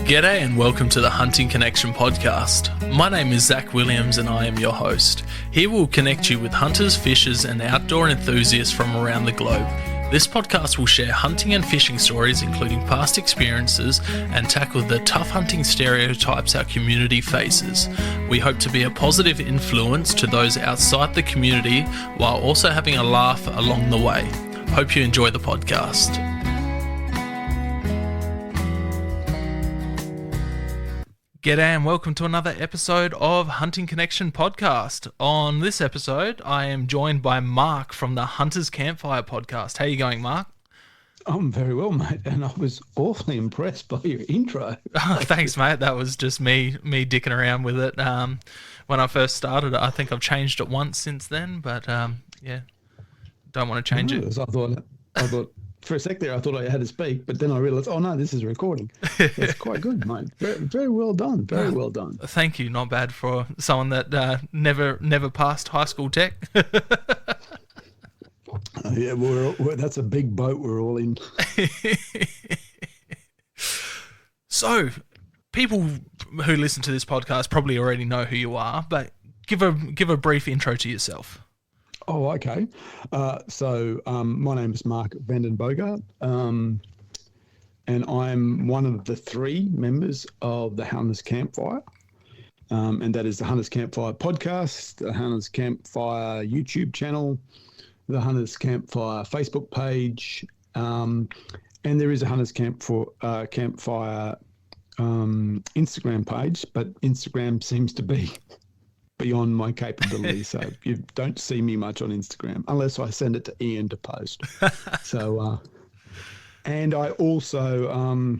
G'day and welcome to the Hunting Connection podcast. My name is Zach Williams and I am your host. Here we'll connect you with hunters, fishers and outdoor enthusiasts from around the globe. This podcast will share hunting and fishing stories, including past experiences, and tackle the tough hunting stereotypes our community faces. We hope to be a positive influence to those outside the community while also having a laugh along the way. Hope you enjoy the podcast. G'day and welcome to another episode of Hunting Connection podcast. On this episode, I am joined by Mark from the Hunters Campfire podcast. How are you going, Mark? I'm very well, mate, and I was awfully impressed by your intro. Oh, thanks, mate. That was just me dicking around with it. When I first started, I think I've changed it once since then, but yeah, don't want to change it. I thought for a sec there, I thought I had to speak, but then I realised, oh no, this is a recording. That's quite good, mate. Very, very well done. Very well done. Thank you. Not bad for someone that never passed high school tech. Yeah, that's a big boat we're all in. So, people who listen to this podcast probably already know who you are, but give a brief intro to yourself. Oh, okay. So my name is Mark Vanden Bogart, and I'm one of the three members of the Hunters Campfire, and that is the Hunters Campfire podcast, the Hunters Campfire YouTube channel, the Hunters Campfire Facebook page, and there is a Hunters Campfire Instagram page, but Instagram seems to be beyond my capability, so you don't see me much on Instagram unless I send it to Ian to post. So, and I also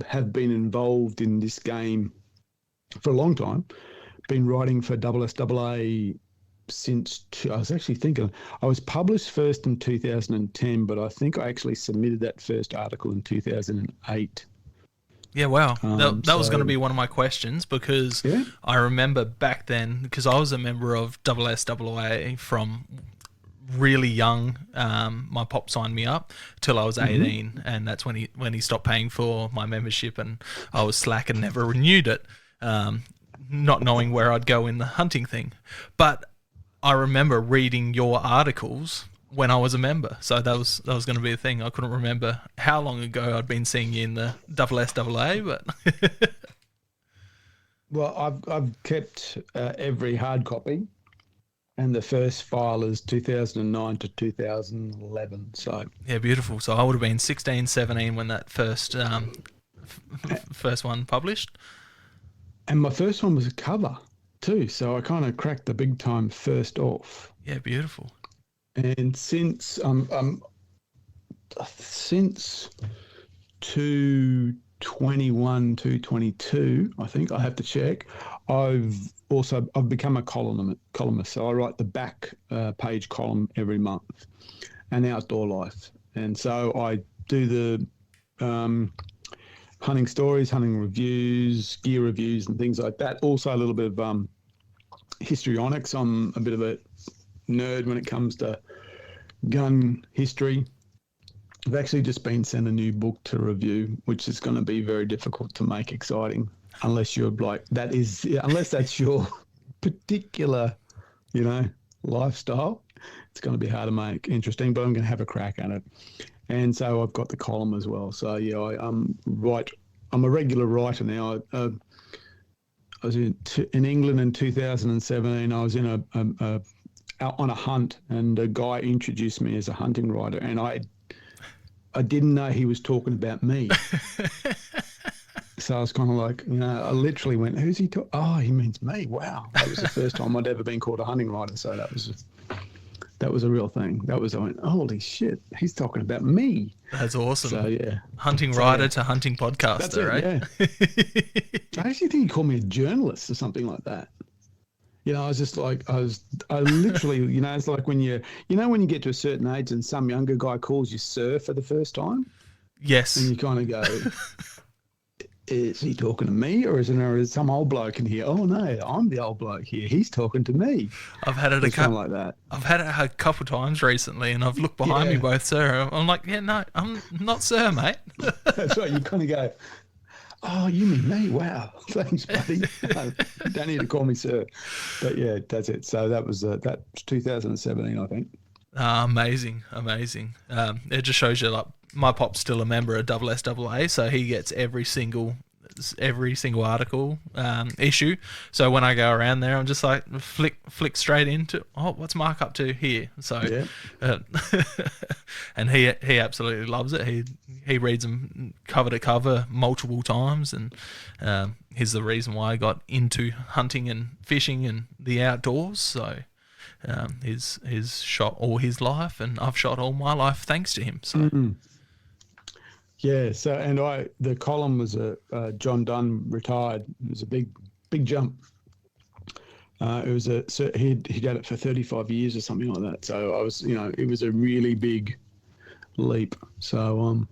have been involved in this game for a long time. Been writing for SSAA since I was actually thinking I was published first in 2010, but I think I actually submitted that first article in 2008. Yeah, wow. That was going to be one of my questions because I remember back then, because I was a member of SSAA from really young. My pop signed me up till I was 18, and that's when he stopped paying for my membership, and I was slack and never renewed it, not knowing where I'd go in the hunting thing. But I remember reading your articles when I was a member, so that was going to be a thing. I couldn't remember how long ago I'd been seeing you in the SSAA, but well, I've kept every hard copy, and the first file is 2009 to 2011. So yeah, beautiful. So I would have been 16, 17 when that first one published, and my first one was a cover too. So I kind of cracked the big time first off. Yeah, beautiful. And since 221, 222, I think I have to check. I've become a columnist. So I write the back page column every month, and Outdoor Life. And so I do the hunting stories, hunting reviews, gear reviews, and things like that. Also a little bit of histrionics. I'm a bit of a nerd when it comes to gun history. I've actually just been sent a new book to review, which is going to be very difficult to make exciting unless you're like unless that's your particular, lifestyle. It's going to be hard to make interesting, but I'm going to have a crack at it. And so I've got the column as well. So yeah, I'm a regular writer now. I was in England in 2017. I was in out on a hunt, and a guy introduced me as a hunting writer, and I didn't know he was talking about me. So I was kind of like, I literally went, "Who's he talking? Oh, he means me." Wow, that was the first time I'd ever been called a hunting writer. So that was a real thing. I went, "Holy shit, he's talking about me." That's awesome. So yeah, hunting writer to hunting podcaster, right? Yeah. I actually think he called me a journalist or something like that. I was just like, I literally, it's like when when you get to a certain age and some younger guy calls you sir for the first time. Yes. And you kind of go, is he talking to me, or is there some old bloke in here? Oh no, I'm the old bloke here. He's talking to me. I've had it like that. I've had it a couple times recently, and I've looked behind me both, sir. I'm like, yeah, no, I'm not sir, mate. That's right. You kind of go, Oh, you mean me? Wow. Thanks, buddy. Don't need to call me sir. But yeah, that's it. So that's 2017, I think. Amazing. It just shows you, like, my pop's still a member of SSAA, so he gets every single article issue. So when I go around there, I'm just like flick straight into, what's Mark up to here? So yeah. And he absolutely loves it. He reads them cover to cover multiple times, and he's the reason why I got into hunting and fishing and the outdoors. So he's shot all his life, and I've shot all my life thanks to him. So. Mm-hmm. Yeah. So, and the column was John Dunn retired. It was a big jump. He'd done it for 35 years or something like that. So it was a really big leap. So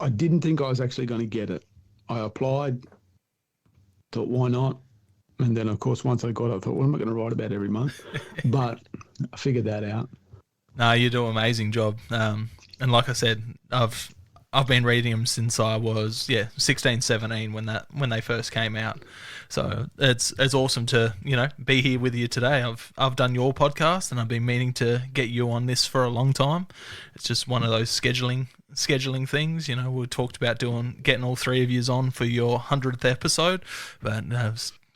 I didn't think I was actually going to get it. I applied, thought, why not? And then, of course, once I got it, I thought, what am I going to write about every month? But I figured that out. No, you do an amazing job. And like I said, I've been reading them since I was 16, 17 when they first came out. So it's awesome to be here with you today. I've done your podcast, and I've been meaning to get you on this for a long time. It's just one of those scheduling things. We talked about getting all three of yous on for your 100th episode, but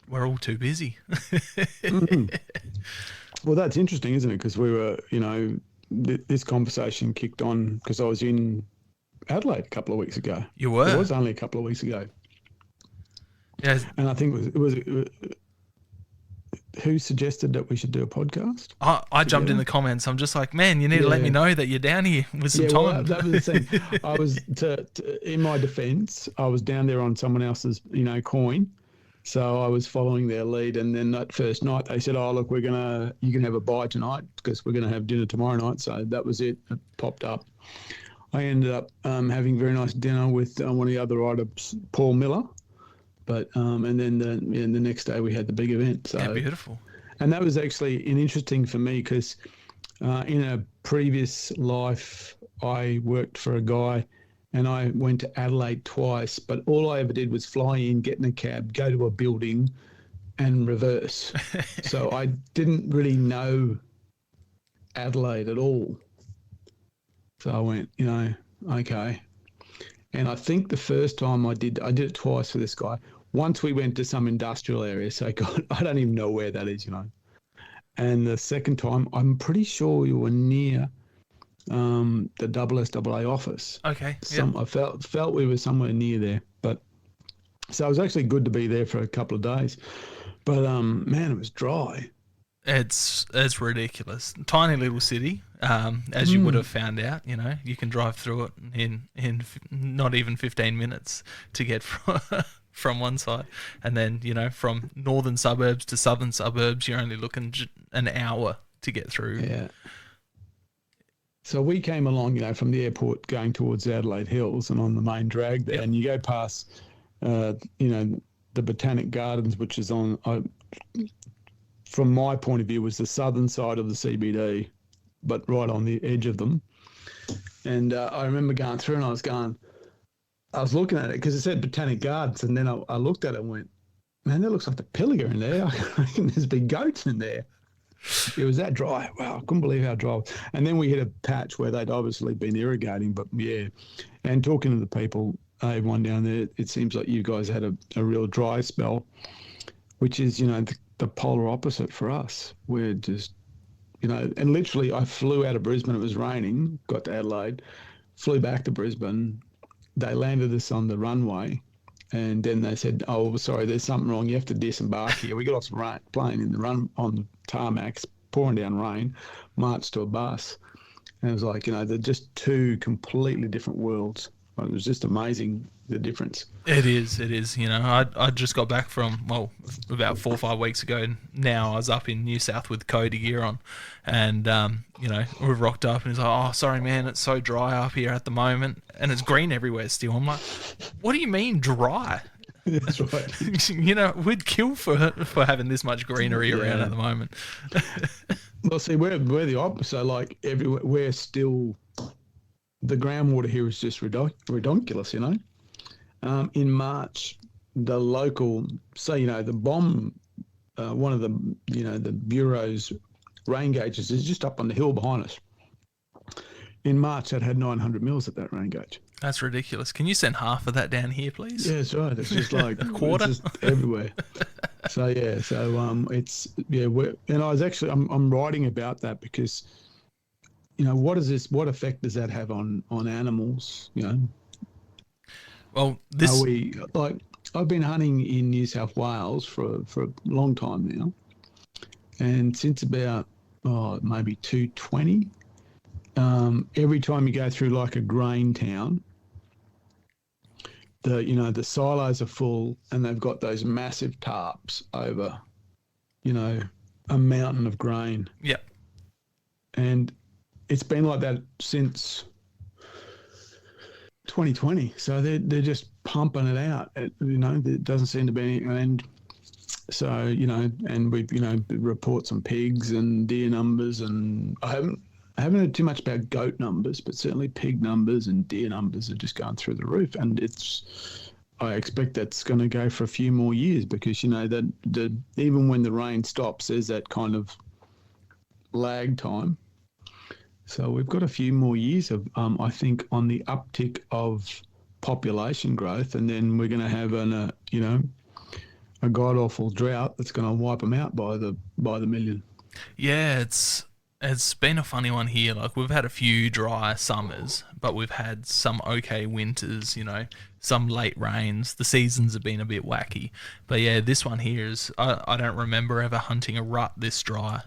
we're all too busy. Mm-hmm. Well, that's interesting, isn't it? Because we were, this conversation kicked on because I was in Adelaide a couple of weeks ago. You were? It was only a couple of weeks ago. Yeah. And I think it was who suggested that we should do a podcast? I jumped in the comments. I'm just like, man, you need to let me know that you're down here with some time. Well, that was the thing. I was, in my defence, I was down there on someone else's, coin. So I was following their lead, and then that first night they said, "Oh, look, you can have a bye tonight because we're going to have dinner tomorrow night." So that was it. It popped up. I ended up having very nice dinner with one of the other writers, Paul Miller. But and then the next day we had the big event. So yeah, beautiful. And that was actually interesting for me because in a previous life I worked for a guy. And I went to Adelaide twice, but all I ever did was fly in, get in a cab, go to a building and reverse. So I didn't really know Adelaide at all. So I went, okay. And I think the first time I did it twice for this guy. Once we went to some industrial area, so God, I don't even know where that is, And the second time, I'm pretty sure you were near the SSAA office. Okay. I felt we were somewhere near there, but so it was actually good to be there for a couple of days. But man, it was dry. It's ridiculous. Tiny little city, as you would have found out. You can drive through it in not even 15 minutes to get from one side, and then from northern suburbs to southern suburbs, you're only looking an hour to get through. Yeah. So we came along, from the airport going towards Adelaide Hills and on the main drag there, and you go past, the Botanic Gardens, which is on, from my point of view, was the southern side of the CBD, but right on the edge of them. And I remember going through and I was looking at it because it said Botanic Gardens, and then I looked at it and went, man, that looks like the Pilliga in there. I reckon there's big goats in there. It was that dry. Wow, I couldn't believe how dry it was. And then we hit a patch where they'd obviously been irrigating, but yeah. And talking to the people, everyone down there, it seems like you guys had a real dry spell, which is, the polar opposite for us. We're just, and literally I flew out of Brisbane. It was raining, got to Adelaide, flew back to Brisbane. They landed us on the runway. And then they said, "Oh, sorry, there's something wrong. You have to disembark here." We got off the plane in the run on the tarmac, pouring down rain, marched to a bus. And it was like, they're just two completely different worlds. It was just amazing, the difference. It is. I just got back from, about 4 or 5 weeks ago. Now I was up in New South with Cody gear on, and, we rocked up and he's like, "Oh, sorry, man, it's so dry up here at the moment." And it's green everywhere still. I'm like, what do you mean dry? That's right. We'd kill for having this much greenery around at the moment. Well, see, we're the opposite. Like everywhere, we're still the groundwater here is just ridiculous, you know. In March, the local, the bomb, one of the, the Bureau's rain gauges is just up on the hill behind us. In March, that had 900 mils at that rain gauge. That's ridiculous. Can you send half of that down here, please? Yeah, that's right. It's just like a quarter, it's just everywhere. It's and I was actually I'm writing about that because, what effect does that have on animals? Well, I've been hunting in New South Wales for a long time now, and since about maybe 220. Every time you go through like a grain town, the silos are full and they've got those massive tarps over, a mountain of grain. Yep. And it's been like that since 2020. So they're just pumping it out. There doesn't seem to be any, and so, and we, reports on pigs and deer numbers, and I haven't heard too much about goat numbers, but certainly pig numbers and deer numbers are just going through the roof. And I expect that's going to go for a few more years because, that even when the rain stops, there's that kind of lag time. So we've got a few more years of, I think, on the uptick of population growth, and then we're going to have a god-awful drought that's going to wipe them out by the million. Yeah, It's been a funny one here. Like, we've had a few dry summers, but we've had some okay winters, some late rains. The seasons have been a bit wacky. But yeah, this one here is, I don't remember ever hunting a rut this dry.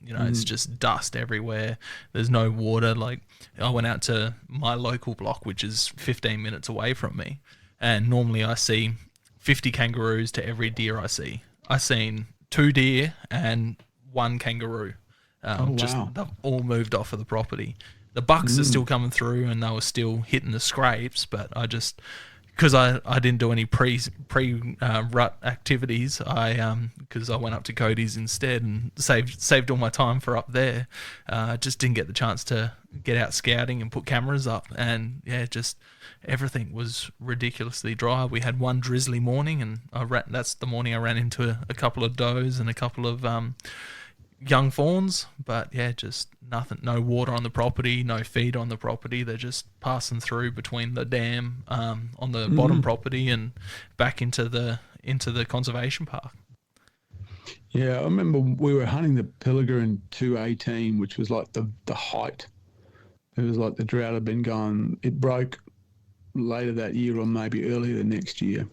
It's just dust everywhere. There's no water. Like, I went out to my local block, which is 15 minutes away from me, and normally I see 50 kangaroos to every deer I see. I seen 2 deer and 1 kangaroo. They've all moved off of the property. The bucks are still coming through, and they were still hitting the scrapes. But because I didn't do any pre rut activities, because I went up to Cody's instead and saved all my time for up there. Just didn't get the chance to get out scouting and put cameras up, and just everything was ridiculously dry. We had one drizzly morning, and that's the morning I ran into a couple of does and a couple of young fawns, but just nothing, no water on the property, no feed on the property. They're just passing through between the dam on the bottom property and back into the conservation park. Yeah, I remember we were hunting the Pilliga in 2018, which was like the height. It was like the drought had been going. It broke later that year or maybe earlier the next year.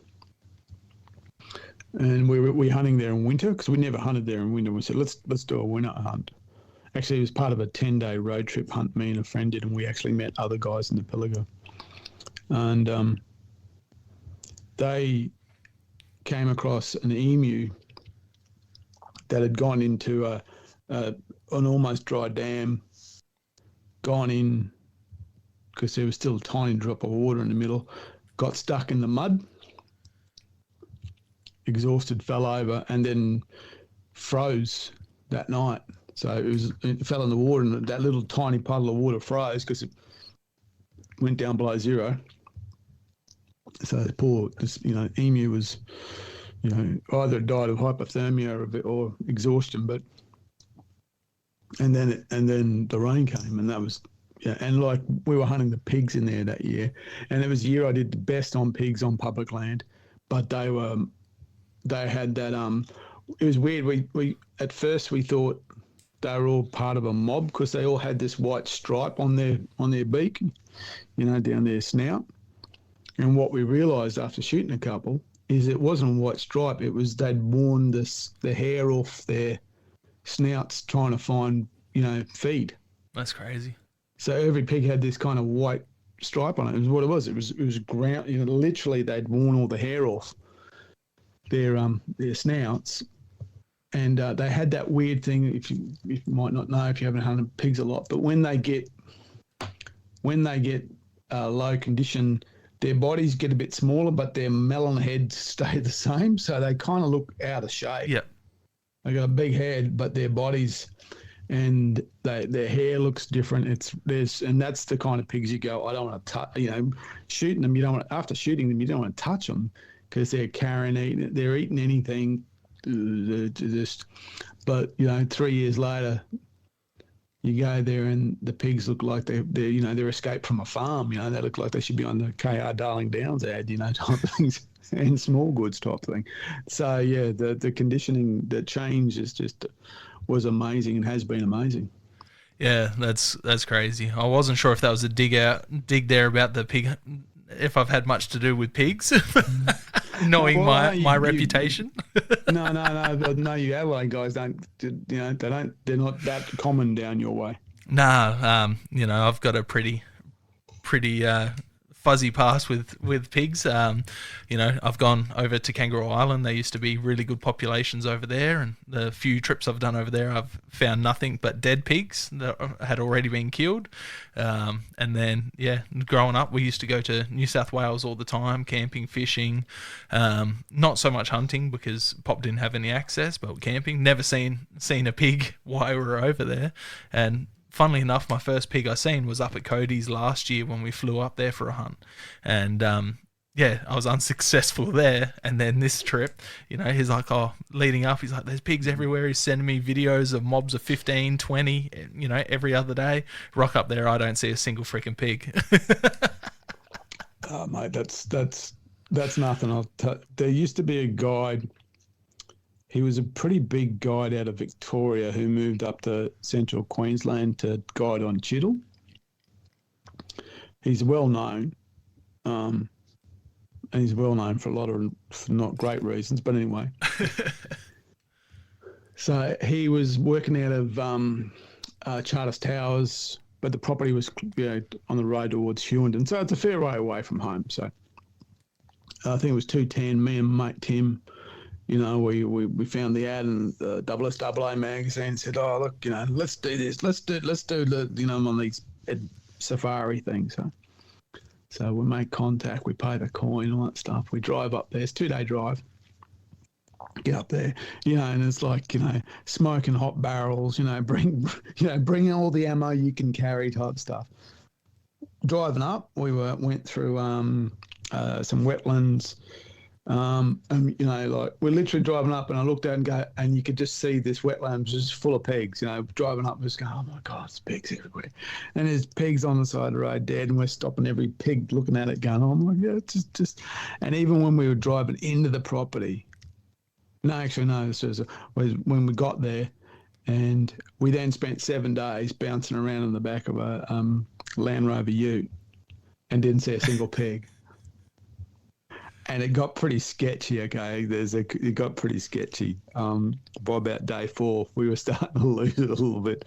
And we were hunting there in winter because we never hunted there in winter. We said, let's do a winter hunt. Actually, it was part of a 10-day road trip hunt me and a friend did, and we actually met other guys in the Pilliga. And they came across an emu that had gone into an almost dry dam, gone in because there was still a tiny drop of water in the middle, got stuck in the mud, exhausted, fell over, and then froze that night. So it fell in the water, and that little tiny puddle of water froze because it went down below zero. So the poor, emu was, either died of hypothermia or exhaustion. But and then the rain came, and that was and like we were hunting the pigs in there that year, and it was the year I did the best on pigs on public land, but they had that it was weird. We at first we thought they were all part of a mob because they all had this white stripe on their beak, down their snout. And what we realised after shooting a couple is it wasn't a white stripe. It was they'd worn the hair off their snouts trying to find feed. That's crazy. So every pig had this kind of white stripe on it. It was what it was. It was ground. Literally they'd worn all the hair off their snouts, and they had that weird thing. If you might not know if you haven't hunted pigs a lot, but when they get low condition, their bodies get a bit smaller, but their melon heads stay the same, so they kind of look out of shape. Yep. They got a big head, but their bodies, and their hair looks different. And that's the kind of pigs you go, I don't want to touch. Shooting them, you don't want. After shooting them, you don't want to touch them because they're they're eating anything. But 3 years later, you go there and the pigs look like they're escaped from a farm. They look like they should be on the KR Darling Downs ad, type of things, and small goods type thing. So yeah, the conditioning, the change was amazing and has been amazing. Yeah, that's crazy. I wasn't sure if that was a dig there about the pig, if I've had much to do with pigs, knowing my reputation. No. You Adelaide guys they're not that common down your way. Nah, I've got a pretty fuzzy past with pigs. I've gone over to Kangaroo Island. There used to be really good populations over there, and the few trips I've done over there, I've found nothing but dead pigs that had already been killed. And then, growing up, we used to go to New South Wales all the time, camping, fishing, not so much hunting because Pop didn't have any access, but camping. Never seen a pig while we were over there. And funnily enough, my first pig I seen was up at Cody's last year when we flew up there for a hunt. And I was unsuccessful there. And then this trip, he's like, leading up, he's like, there's pigs everywhere. He's sending me videos of mobs of 15, 20, every other day. Rock up there, I don't see a single freaking pig. Oh, mate, that's nothing. There used to be a guide. He was a pretty big guide out of Victoria who moved up to central Queensland to guide on Chiddle. He's well known, and he's well known for for not great reasons, but anyway. So he was working out of Charters Towers, but the property was on the road towards Hughenden, so it's a fair way away from home. So I think it was 210. Me and mate Tim. We found the ad in the SSAA magazine, said, oh, look, let's do this. Let's do on these safari things. So we make contact, we pay the coin, all that stuff. We drive up there. It's a 2-day drive. Get up there, and it's like, smoking hot barrels, bring all the ammo you can carry type stuff. Driving up, we went through some wetlands. And we're literally driving up, and I looked out and you could just see this wetland just full of pigs. Driving up, just going, oh my God, there's pigs everywhere, and there's pigs on the side of the road dead, and we're stopping every pig, looking at it, going, oh my God, just. And even when we were driving into the property, this was when we got there, and we then spent 7 days bouncing around in the back of a Land Rover Ute, and didn't see a single pig. And it got pretty sketchy, okay? It got pretty sketchy. By about day 4, we were starting to lose it a little bit.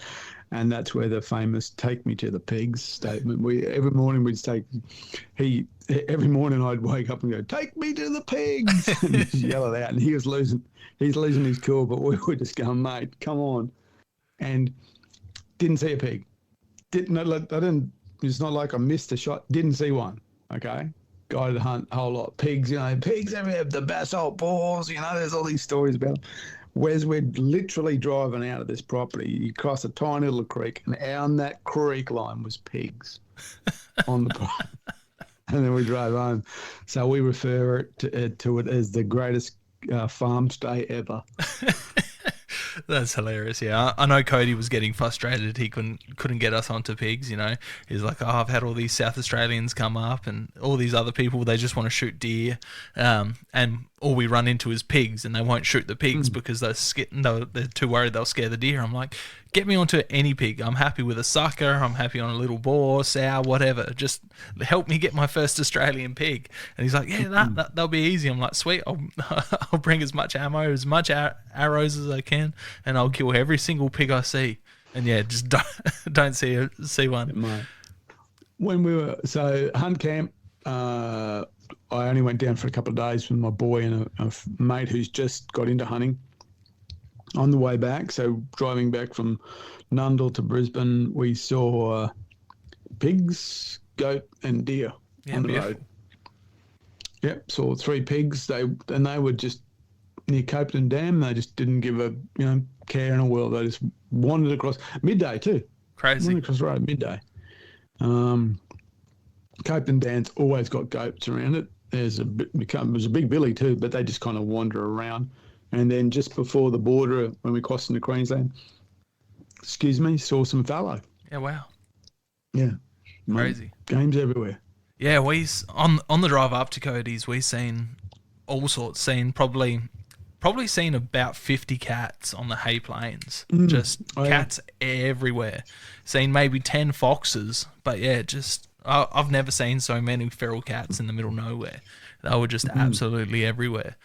And that's where the famous "take me to the pigs" statement. Every morning I'd wake up and go, "Take me to the pigs," and he'd yell it out. And he's losing his cool, but we were just going, "Mate, come on!" And didn't see a pig. It's not like I missed a shot. Didn't see one. Okay. Guided hunt, a whole lot of pigs, pigs everywhere, the basalt boars, there's all these stories about them. Whereas we're literally driving out of this property, you cross a tiny little creek, and on that creek line was pigs on the property. And then we drove home. So we refer to it as the greatest farm stay ever. That's hilarious. Yeah, I know Cody was getting frustrated. He couldn't get us onto pigs. He's like, "Oh, I've had all these South Australians come up, and all these other people. They just want to shoot deer, and all we run into is pigs, and they won't shoot the pigs because they're too worried they'll scare the deer." I'm like, "Get me onto any pig. I'm happy with a sucker. I'm happy on a little boar, sow, whatever. Just help me get my first Australian pig." And he's like, "Yeah, that'll be easy." I'm like, "Sweet. I'll bring as much ammo, as much arrows as I can, and I'll kill every single pig I see." And yeah, just don't see one. When we were hunt camp, I only went down for a couple of days with my boy and a mate who's just got into hunting. On the way back, so driving back from Nundle to Brisbane, we saw pigs, goat, and deer on the road. Yep, saw 3 pigs. They were just near Copeland Dam. They just didn't give a care in the world. They just wandered across midday too. Crazy. Wandered across the road midday. Copeland Dam's always got goats around it. There's a big billy too, but they just kind of wander around. And then just before the border, when we crossed into Queensland, saw some fallow. Yeah, wow. Yeah, crazy. Games everywhere. Yeah, on the drive up to Cody's, we seen all sorts. Probably seen about 50 cats on the hay plains. Cats everywhere. Seen maybe 10 foxes, but yeah, I've never seen so many feral cats in the middle of nowhere. They were just absolutely everywhere.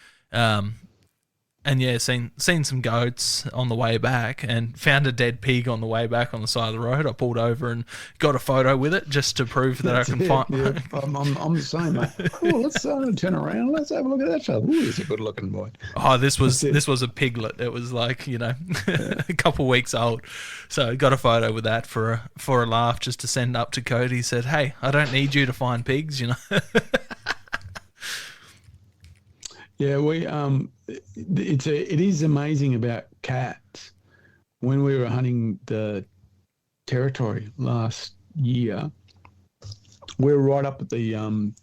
And yeah, seen some goats on the way back, and found a dead pig on the way back on the side of the road. I pulled over and got a photo with it just to prove that I can find. Yeah. I'm the same, mate. Oh, let's turn around. Let's have a look at that fella. Oh, he's a good looking boy. Oh, this was a piglet. It was like a couple weeks old. So I got a photo with that for a laugh, just to send up to Cody. He said, "Hey, I don't need you to find pigs, Yeah, it is amazing about cats. When we were hunting the territory last year, we're right up at the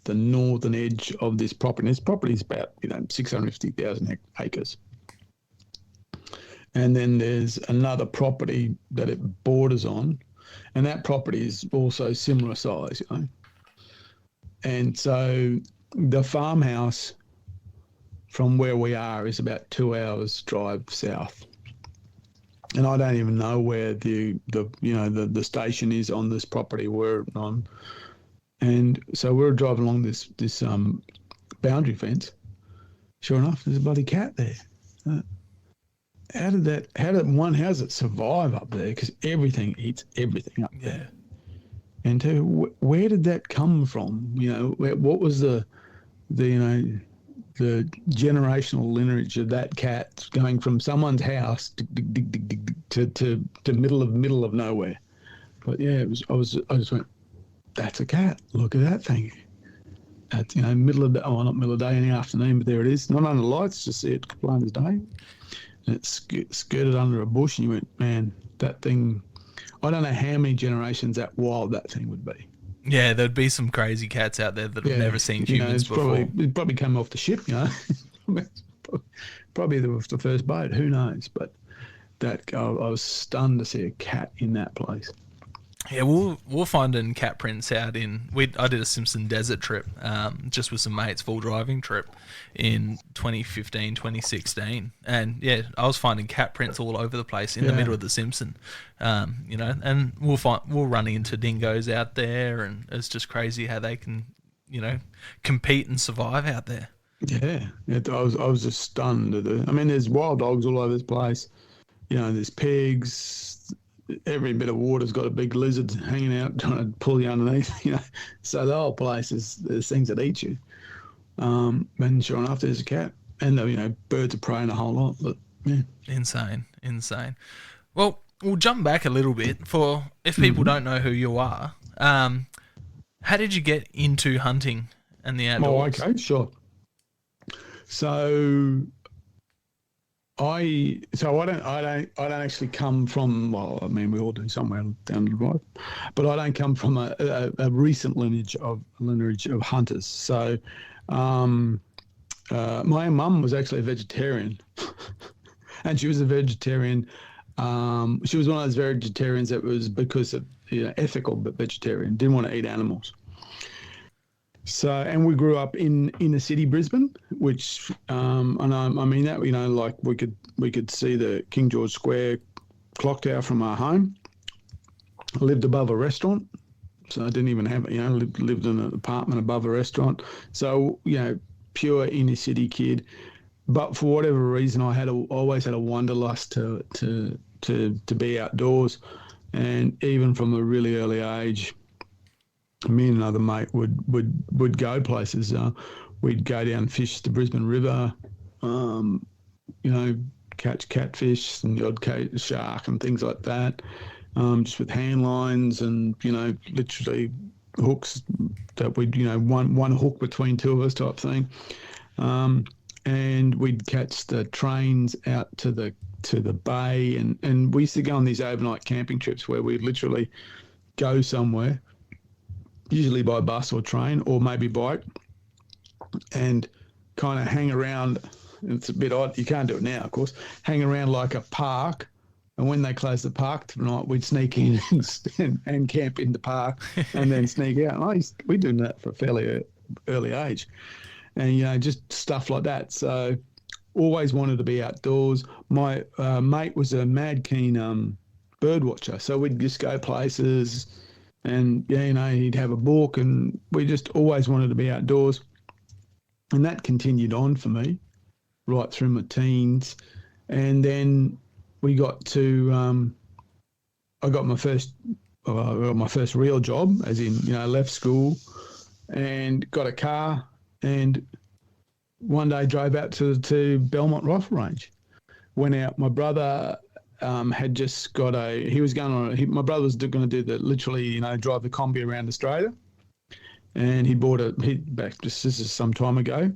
northern edge of this property. This property is about 650,000 acres, and then there's another property that it borders on, and that property is also similar size, And so the farmhouse from where we are is about 2 hours drive south, and I don't even know where the station is on this property we're on. And so we're driving along this boundary fence. Sure enough, there's a bloody cat there. How did it survive up there? Because everything eats everything up there. And two, where did that come from? What was the generational lineage of that cat going from someone's house to middle of nowhere? But yeah, I just went, that's a cat. Look at that thing. At middle of the not middle of the day, in the afternoon, but there it is. Not under lights, just see it plain as day. And it skirted under a bush, and you went, man, that thing. I don't know how many generations that wild that thing would be. Yeah, there'd be some crazy cats out there that have never seen humans before. It probably came off the ship, probably the first boat. Who knows? But I was stunned to see a cat in that place. Yeah, we're finding cat prints out I did a Simpson Desert trip, just with some mates, full driving trip in 2015, 2016. And yeah, I was finding cat prints all over the place in the middle of the Simpson, and we'll run into dingoes out there, and it's just crazy how they can, compete and survive out there. Yeah, I was just stunned. There's wild dogs all over this place. There's pigs. Every bit of water's got a big lizard hanging out trying to pull you underneath, So the whole place there's things that eat you. And sure enough, there's a cat. And, birds of prey and a whole lot. But, yeah. Insane. Well, we'll jump back a little bit if people don't know who you are. How did you get into hunting and the outdoors? Oh, okay, sure. So I don't actually come from, we all do somewhere down the road, but I don't come from a recent lineage of hunters. So my mum was actually a vegetarian, and she was a vegetarian. She was one of those vegetarians that was because of ethical, but vegetarian, didn't want to eat animals. So, and we grew up in the city, Brisbane, which, like we could see the King George Square clock tower from our home. I lived above a restaurant, so I didn't even have, lived in an apartment above a restaurant. So, pure inner city kid. But for whatever reason, I always had a wanderlust to be outdoors, and even from a really early age, me and another mate would go places. We'd go down and fish the Brisbane River, catch catfish and the odd shark and things like that, just with hand lines and, literally hooks that we'd, one hook between two of us type thing. and we'd catch the trains out to the bay, and we used to go on these overnight camping trips where we'd literally go somewhere, usually by bus or train or maybe bike, and kind of hang around. It's a bit odd. You can't do it now, of course. Hang around like a park, and when they close the park tonight, we'd sneak in and camp in the park, and then sneak out. And we're doing that for a fairly early age, and just stuff like that. So always wanted to be outdoors. My mate was a mad keen bird watcher, so we'd just go places, and he'd have a book, and we just always wanted to be outdoors, and that continued on for me right through my teens. And then we got to I got my first real job, as in left school and got a car, and one day drove out to Belmont Rifle Range. Went out. My brother had just got my brother was going to do drive the combi around Australia, and this is some time ago,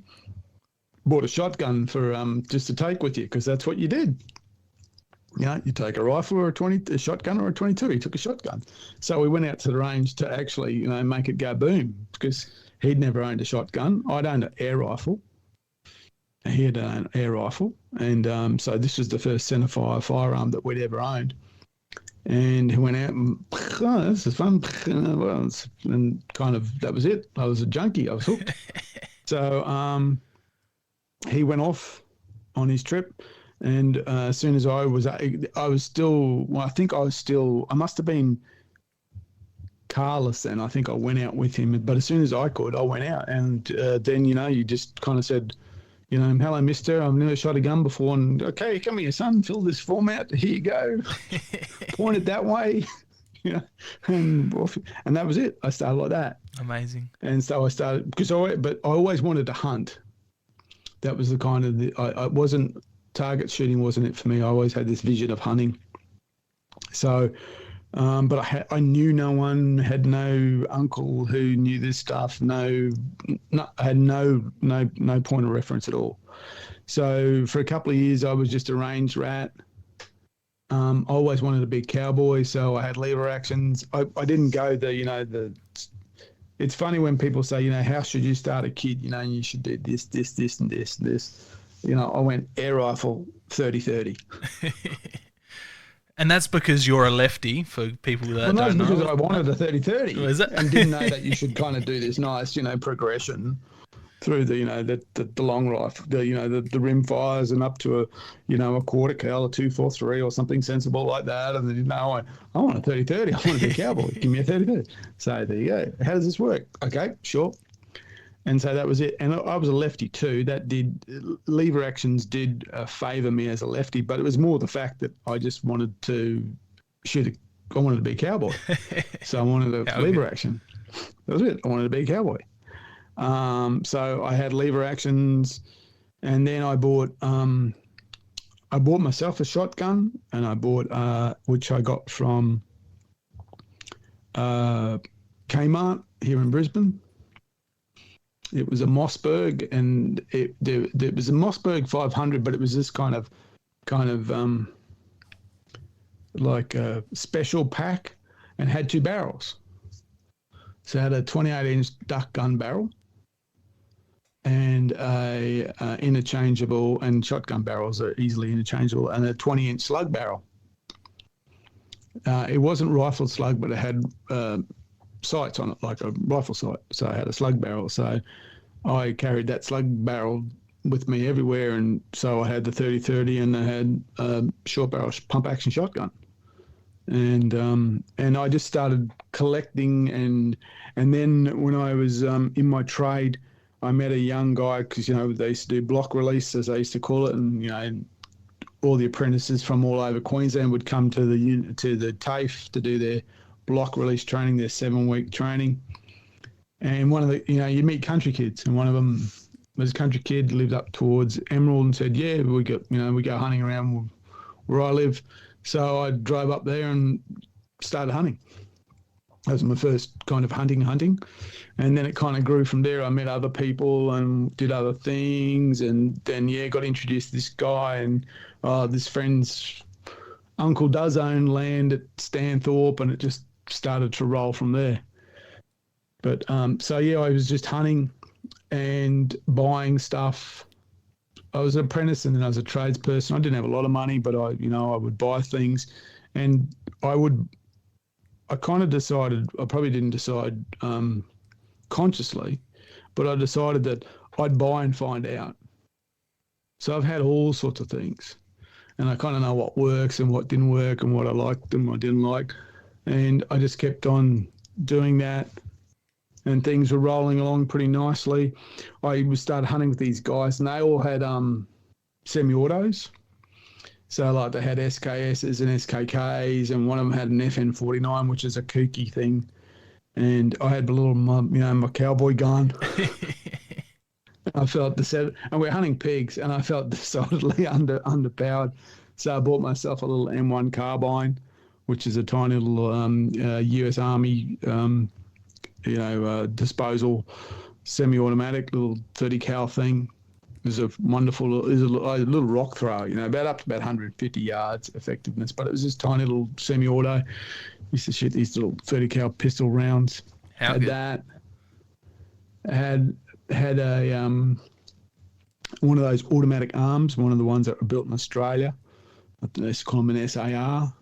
bought a shotgun for just to take with you, because that's what you did. You take a rifle or a shotgun or a 22. He took a shotgun. So we went out to the range to actually make it go boom, because he'd never owned a shotgun. I'd owned an air rifle. He had an air rifle, and so this was the first centerfire firearm that we'd ever owned. And he went out and, this is fun. And kind of, that was it. I was a junkie. I was hooked. So he went off on his trip, and as soon as I must have been carless then. I think I went out with him, but as soon as I could, I went out. And then, you just kind of said, hello, mister, I've never shot a gun before. And, okay, come here, son, fill this form out. Here you go. Point it that way. And that was it. I started like that. Amazing. And so I started, but I always wanted to hunt. That was the kind of, I wasn't, target shooting wasn't it for me. I always had this vision of hunting. So, but I knew no one, had no uncle who knew this stuff. I had no point of reference at all. So for a couple of years, I was just a range rat. I always wanted to be a cowboy, so I had lever actions. I didn't go it's funny when people say, how should you start a kid? You should do this, and this, and this. I went air rifle 30-30. And that's because you're a lefty, for people that don't know. Because I wanted a 30-30. Is it? And didn't know that you should kind of do this nice, progression through the long rifle, the rim fires, and up to a quarter cal, a 243 or something sensible like that. And then, I want a 30-30. I want to be a cowboy. Give me a 30-30. So there you go. How does this work? Okay, sure. And so that was it. And I was a lefty too. Lever actions did favour me as a lefty, but it was more the fact that I just wanted to I wanted to be a cowboy. So I wanted a lever action. That was it. I wanted to be a cowboy. So I had lever actions, and then I bought myself a shotgun, and I bought, which I got from Kmart here in Brisbane. It was a Mossberg, and it was a Mossberg 500, but it was this kind of like a special pack, and had two barrels. So it had a 28-inch duck gun barrel and a interchangeable, and shotgun barrels are easily interchangeable, and a 20-inch slug barrel. It wasn't rifle slug, but it had sights on it, like a rifle sight. So I had a slug barrel. So I carried that slug barrel with me everywhere, and so I had the 30-30, and I had a short barrel pump action shotgun. And I just started collecting, and then when I was in my trade, I met a young guy, because they used to do block release, as they used to call it, and all the apprentices from all over Queensland would come to the TAFE to do their block release training, their 7-week training. And one of the, you meet country kids, and one of them was a country kid, lived up towards Emerald, and said, yeah, we go hunting around where I live. So I drove up there and started hunting. That was my first kind of hunting. And then it kind of grew from there. I met other people and did other things. And then, got introduced to this guy. And this friend's uncle does own land at Stanthorpe, and it just started to roll from there. But I was just hunting and buying stuff. I was an apprentice and then I was a tradesperson. I didn't have a lot of money, but I would buy things, and I kind of decided, I probably didn't decide consciously, but I decided that I'd buy and find out. So I've had all sorts of things, and I kind of know what works and what didn't work and what I liked and what I didn't like. And I just kept on doing that, and things were rolling along pretty nicely. I started hunting with these guys, and they all had semi-autos. So like they had SKSs and SKKs, and one of them had an FN49, which is a kooky thing. And I had my cowboy gun. I felt and we're hunting pigs, and I felt decidedly underpowered. So I bought myself a little M1 carbine, which is a tiny little US Army, disposal semi-automatic little 30 cal thing. It was a wonderful, it was a little rock thrower, about up to about 150 yards effectiveness, but it was this tiny little semi-auto. Used to shoot these little 30 cal pistol rounds. How good? That. Had a one of those automatic arms, one of the ones that were built in Australia. They call them an SAR.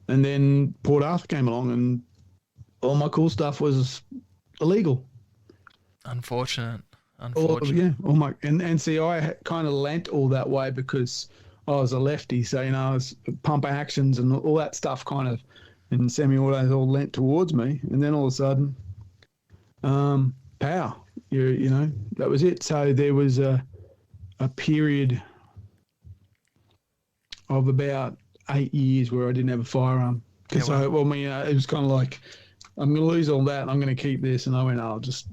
And then Port Arthur came along, and all my cool stuff was illegal. Unfortunate. And see, I kind of lent all that way because I was a lefty, so I was pump actions and all that stuff kind of, and semi-autos all lent towards me, and then all of a sudden, pow, that was it. So there was a period of about 8 years where I didn't have a firearm because it was kind of like, I'm going to lose all that and I'm going to keep this, and I went, I'll just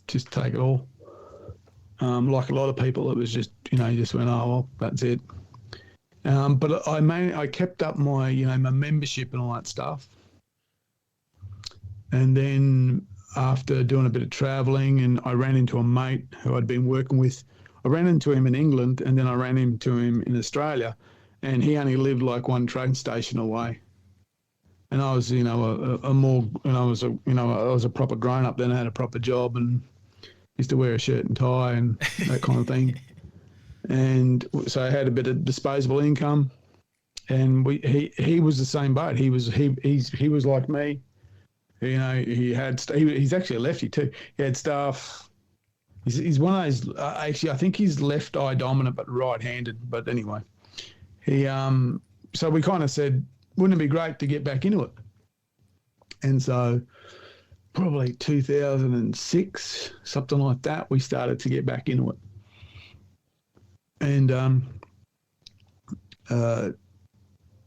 take it all. Like a lot of people, it was just, you just went, oh, well, that's it. But I kept up my, my membership and all that stuff. And then after doing a bit of traveling, and I ran into a mate who I'd been working with. I ran into him in England, and then I ran into him in Australia, and he only lived like one train station away. And I was, I was a proper grown up then. I had a proper job and used to wear a shirt and tie and that kind of thing. And so I had a bit of disposable income, and he was the same boat. He was like me. He's actually a lefty too. He had stuff. He's one of those. Actually, I think he's left eye dominant but right-handed. But anyway, so we kind of said, wouldn't it be great to get back into it? And so probably 2006, something like that, we started to get back into it. And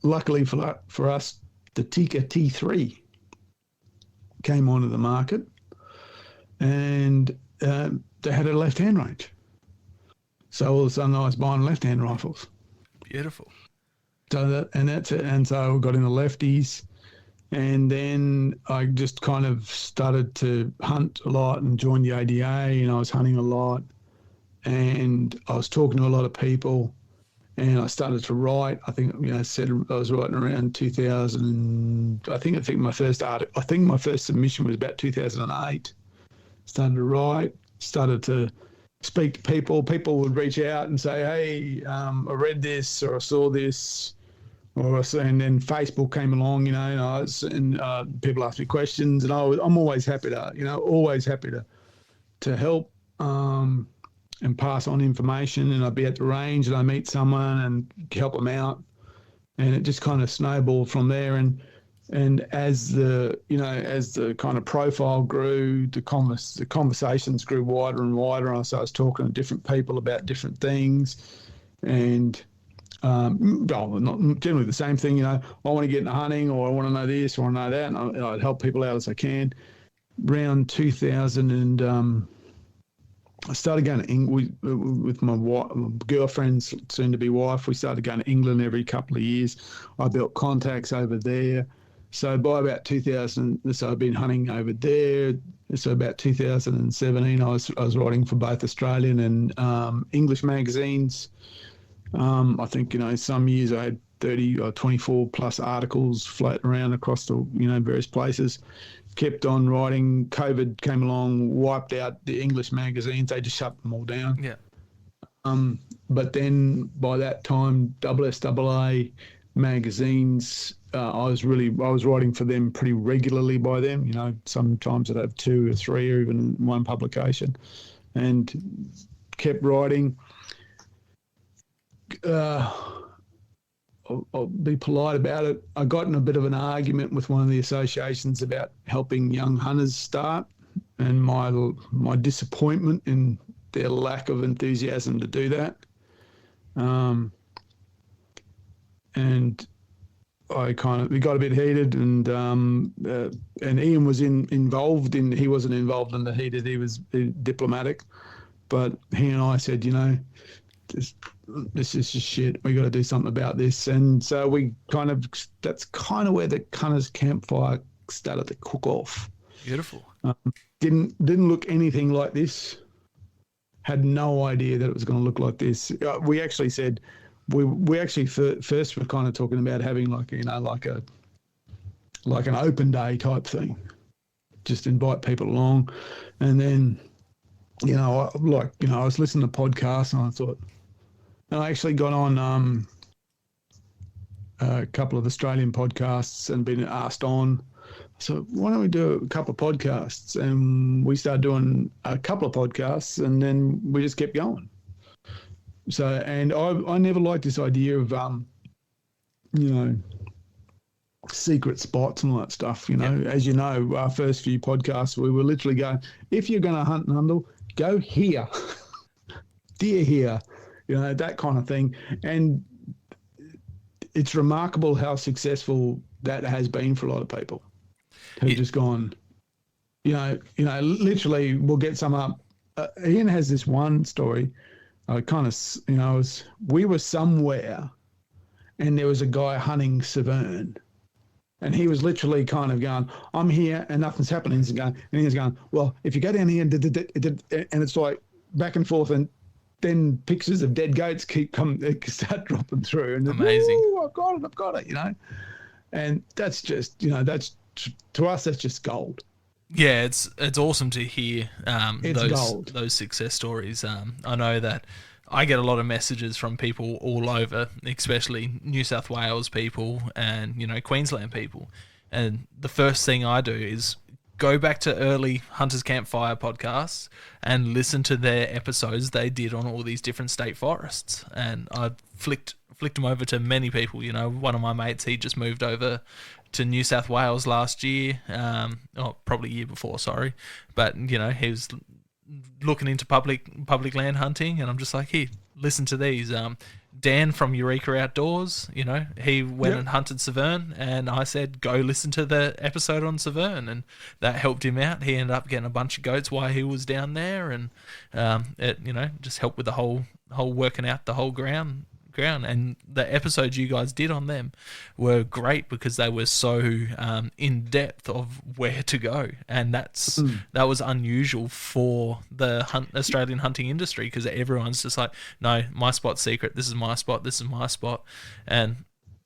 luckily for us, the Tikka T3 came onto the market, and they had a left-hand range. So all of a sudden I was buying left-hand rifles. Beautiful. So that's it. And so I got in the lefties, and then I just kind of started to hunt a lot and joined the ADA, and I was hunting a lot, and I was talking to a lot of people, and I started to write. I think I was writing around 2000. I think my first submission was about 2008. Started to write, started to speak to people. People would reach out and say, hey, I read this, or I saw this, and then Facebook came along, and people asked me questions, and I'm always happy to help and pass on information. And I'd be at the range and I meet someone and help them out, and it just kind of snowballed from there. And as the kind of profile grew, the conversations grew wider and wider. And so I was talking to different people about different things, and not generally the same thing. I want to get into hunting, or I want to know this, or I know that, and I'd help people out as I can. Around 2000, and I started going to England with my girlfriend, soon to be wife. We started going to England every couple of years. I built contacts over there. So by about 2000, so I've been hunting over there. So about 2017, I was writing for both Australian and English magazines. I think, some years I had 30 or 24 plus articles floating around across the, various places. Kept on writing. COVID came along, wiped out the English magazines. They just shut them all down. Yeah. But then by that time, SSAA magazines, I was writing for them pretty regularly by them. Sometimes I'd have 2 or 3 or even one publication, and kept writing. I'll be polite about it. I got in a bit of an argument with one of the associations about helping young hunters start, and my disappointment in their lack of enthusiasm to do that. And we got a bit heated, and Ian was involved in. He wasn't involved in the heated. He was diplomatic, but he and I said, this is just shit. We got to do something about this. And so that's kind of where the Cunners Campfire started to cook off. Beautiful. Didn't look anything like this. Had no idea that it was going to look like this. We actually said, we actually first were kind of talking about having like an open day type thing, just invite people along. And then, I was listening to podcasts, and I thought, and I actually got on a couple of Australian podcasts and been asked on. So why don't we do a couple of podcasts? And we started doing a couple of podcasts, and then we just kept going. So, and I never liked this idea of, secret spots and all that stuff. As you know, our first few podcasts, we were literally going, if you're going to hunt and handle, go here, deer here, that kind of thing. And it's remarkable how successful that has been for a lot of people who've just gone, literally we'll get some up. Ian has this one story. We were somewhere and there was a guy hunting Severn, and he was literally kind of going, I'm here and nothing's happening. And he's going, well, if you go down here and it's like back and forth, and then pictures of dead goats start dropping through, and amazing. I've got it, and that's just, to us, that's just gold. Yeah, it's awesome to hear gold. Those success stories. I know that I get a lot of messages from people all over, especially New South Wales people and Queensland people. And the first thing I do is go back to early Hunters Campfire podcasts and listen to their episodes they did on all these different state forests. And I flicked them over to many people. One of my mates, he just moved over to New South Wales last year, probably year before, sorry. But, he was looking into public land hunting, and I'm just like, here, listen to these. Dan from Eureka Outdoors, he went and hunted Severn, and I said, go listen to the episode on Severn, and that helped him out. He ended up getting a bunch of goats while he was down there, and it just helped with the whole working out the whole ground. And the episodes you guys did on them were great because they were so in depth of where to go, and that was unusual for the Australian hunting industry, because everyone's just like, no, my spot's secret, this is my spot, and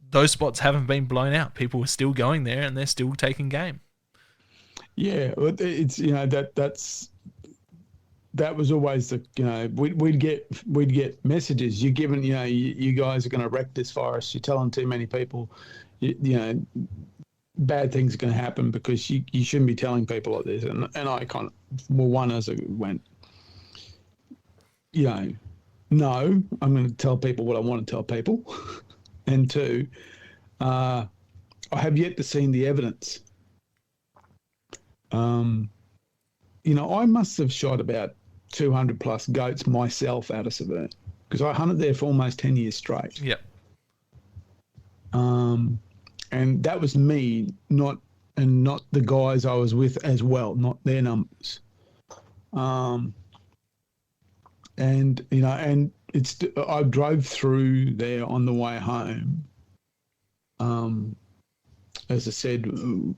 those spots haven't been blown out. People are still going there and they're still taking game. Yeah, it's that was always the, we'd get messages. You're giving, you guys are going to wreck this forest. You're telling too many people, bad things are going to happen because you shouldn't be telling people like this. And I kind of, one, as I went, no, I'm going to tell people what I want to tell people. And 2, I have yet to see the evidence. I must have shot about 200 plus goats myself out of Severn, because I hunted there for almost 10 years straight. Yep. And that was me, not the guys I was with as well, not their numbers. And I drove through there on the way home. as I said,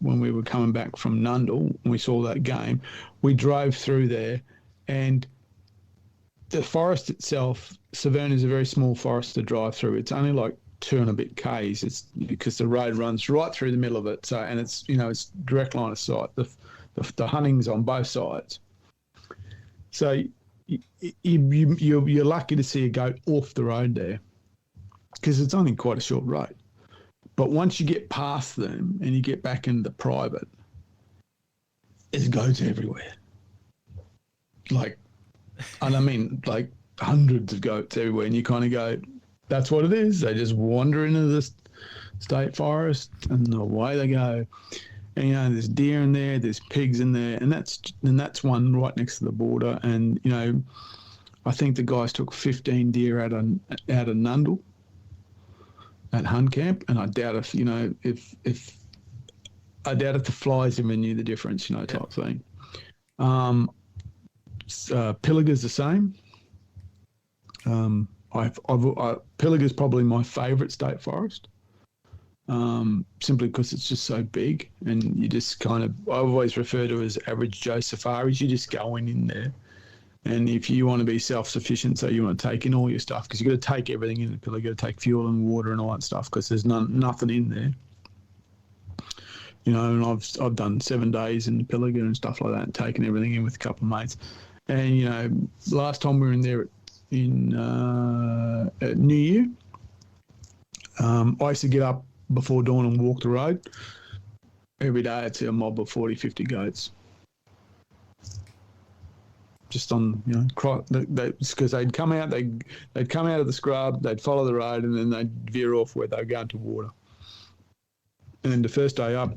when we were coming back from Nundle and we saw that game, we drove through there, and the forest itself, Severn is a very small forest to drive through. It's only like 2 and a bit k's. It's because the road runs right through the middle of it. So, and it's it's direct line of sight. The hunting's on both sides. So you're lucky to see a goat off the road there, because it's only quite a short road. But once you get past them and you get back into the private, there's goats everywhere. And I mean, like hundreds of goats everywhere. And you kind of go, that's what it is. They just wander into the state forest and away they go. And, there's deer in there, there's pigs in there. And that's one right next to the border. And, I think the guys took 15 deer out of Nundle at Hunt Camp. And I doubt if I doubt if the flies even knew the difference, type thing. Pilliga's the same. Pilliga's probably my favourite state forest, simply because it's just so big, and you just I've always referred to as average Joe safaris. You just go in there, and if you want to be self-sufficient, so you want to take in all your stuff, because you've got to take everything in the Pilliga. You've got to take fuel and water and all that stuff, because there's nothing in there. And I've done 7 days in the Pilliga and stuff like that, and taken everything in with a couple of mates. And, last time we were in there at New Year, I used to get up before dawn and walk the road. Every day I'd see a mob of 40, 50 goats. Just on, because they'd come out, they'd come out of the scrub, they'd follow the road, and then they'd veer off where they were going to water. And then the first day up,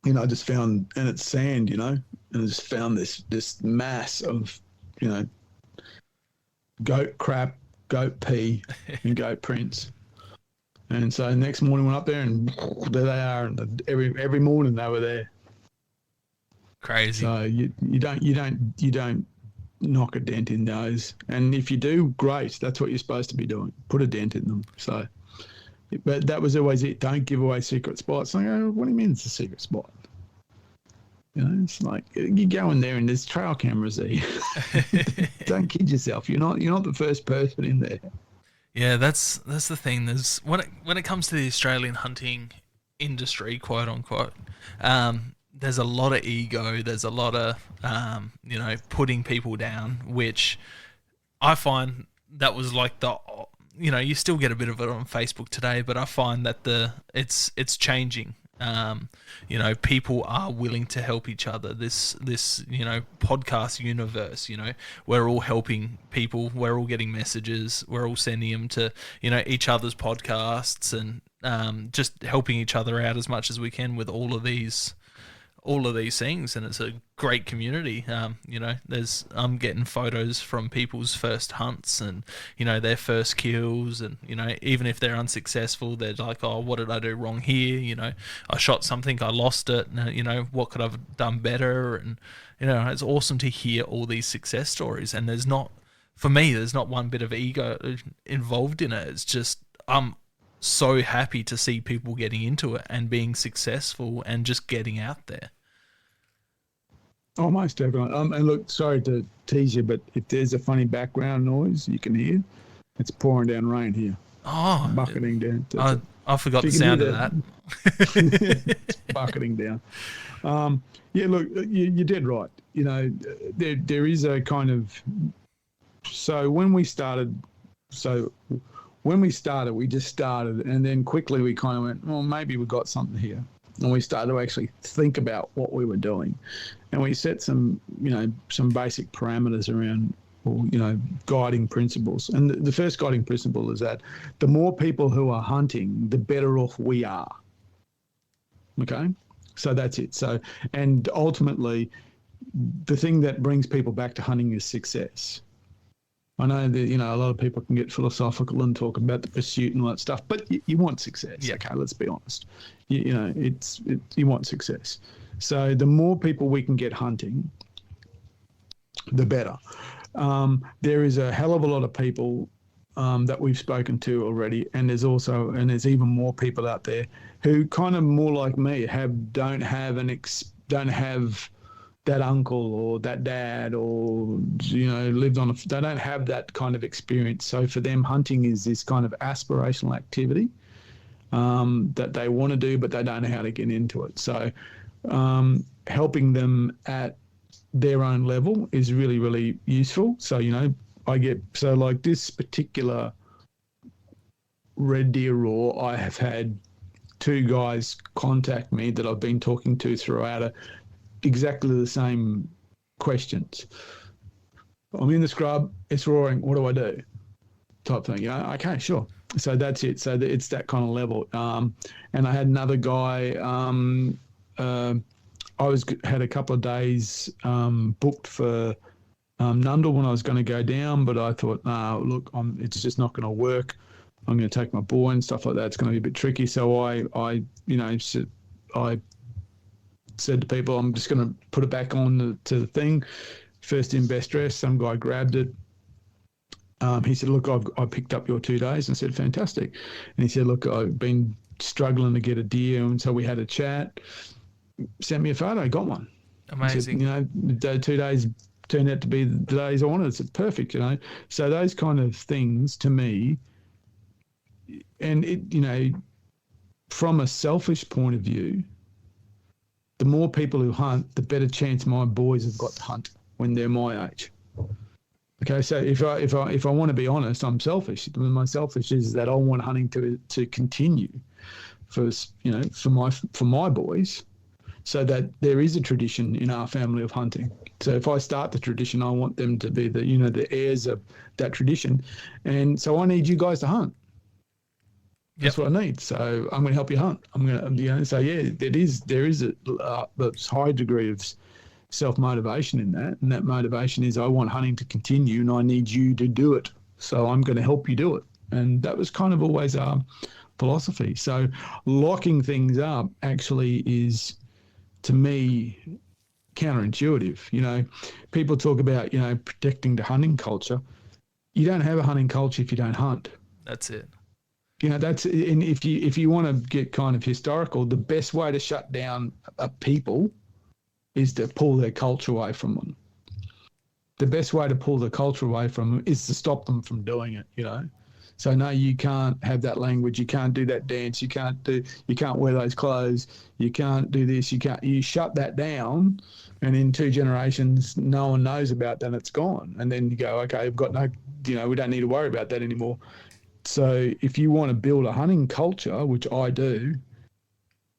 I just found, and it's sand, and I just found this mass of, goat crap, goat pee, and goat prints. And so next morning went up there, and there they are. And every morning they were there. Crazy. So you don't knock a dent in those. And if you do, great. That's what you're supposed to be doing. Put a dent in them. So, but that was always it. Don't give away secret spots. Like, what do you mean it's a secret spot? It's like you go in there and there's trail cameras there. Don't kid yourself. You're not the first person in there. Yeah, that's the thing. There's when it comes to the Australian hunting industry, quote unquote, there's a lot of ego. There's a lot of putting people down, which I find that was like you still get a bit of it on Facebook today, but I find that it's changing. People are willing to help each other. This podcast universe, we're all helping people. We're all getting messages. We're all sending them to, each other's podcasts, and just helping each other out as much as we can with all of these things, and it's a great community. I'm getting photos from people's first hunts and their first kills, and even if they're unsuccessful, they're like, oh, what did I do wrong here? I shot something, I lost it, and what could I have done better? And it's awesome to hear all these success stories, and there's not one bit of ego involved in it. It's just I'm so happy to see people getting into it and being successful and just getting out there. Oh, most definitely. And look, sorry to tease you, but if there's a funny background noise you can hear, it's pouring down rain here. Oh, bucketing down. I forgot the sound of that. It's bucketing down. Yeah, look, you're dead right. There is a kind of. So when we started, we just started, and then quickly we kind of went, well, maybe we got something here. And we started to actually think about what we were doing. And we set some basic parameters around, guiding principles. And the first guiding principle is that the more people who are hunting, the better off we are. Okay? So that's it. So, and ultimately, the thing that brings people back to hunting is success. I know that, a lot of people can get philosophical and talk about the pursuit and all that stuff, but you want success. Yeah. Okay, let's be honest. You want success. So the more people we can get hunting, the better. There is a hell of a lot of people that we've spoken to already, and there's even more people out there who kind of more like me don't have that uncle or that dad or lived on they don't have that kind of experience. So for them, hunting is this kind of aspirational activity that they want to do, but they don't know how to get into it. So helping them at their own level is really, really useful. So, like this particular red deer roar, I have had 2 guys contact me that I've been talking to throughout exactly the same questions. I'm in the scrub, it's roaring, what do I do? Type thing, okay, sure. So that's it. So it's that kind of level. And I had another guy, I had a couple of days booked for Nundle when I was going to go down, but I thought, look, it's just not going to work. I'm going to take my boy and stuff like that. It's going to be a bit tricky. So I said to people, I'm just going to put it back on to the thing. First in, best dressed. Some guy grabbed it. He said, look, I picked up your 2 days. And I said, fantastic. And he said, look, I've been struggling to get a deer. And so we had a chat. Sent me a photo, got one. Amazing. Said, the 2 days turned out to be the days I wanted. It's perfect, So those kind of things to me, and it, from a selfish point of view, the more people who hunt, the better chance my boys have got to hunt when they're my age. Okay, so if I want to be honest, I'm selfish. My selfish is that I want hunting to continue for my boys, so that there is a tradition in our family of hunting. So if I start the tradition, I want them to be the heirs of that tradition, and so I need you guys to hunt. That's what I need. So I'm going to help you hunt. I'm going to, so yeah, there is a high degree of self-motivation in that. And that motivation is I want hunting to continue and I need you to do it. So I'm going to help you do it. And that was kind of always our philosophy. So locking things up actually is, to me, counterintuitive. People talk about, protecting the hunting culture. You don't have a hunting culture if you don't hunt. That's it. And if you want to get kind of historical, the best way to shut down a people is to pull their culture away from them. The best way to pull the culture away from them is to stop them from doing it, So no, you can't have that language, you can't do that dance, you can't wear those clothes, you can't do this, you shut that down, and in 2 generations no one knows about that, it's gone. And then you go, okay, we've got no, we don't need to worry about that anymore. So if you want to build a hunting culture, which I do,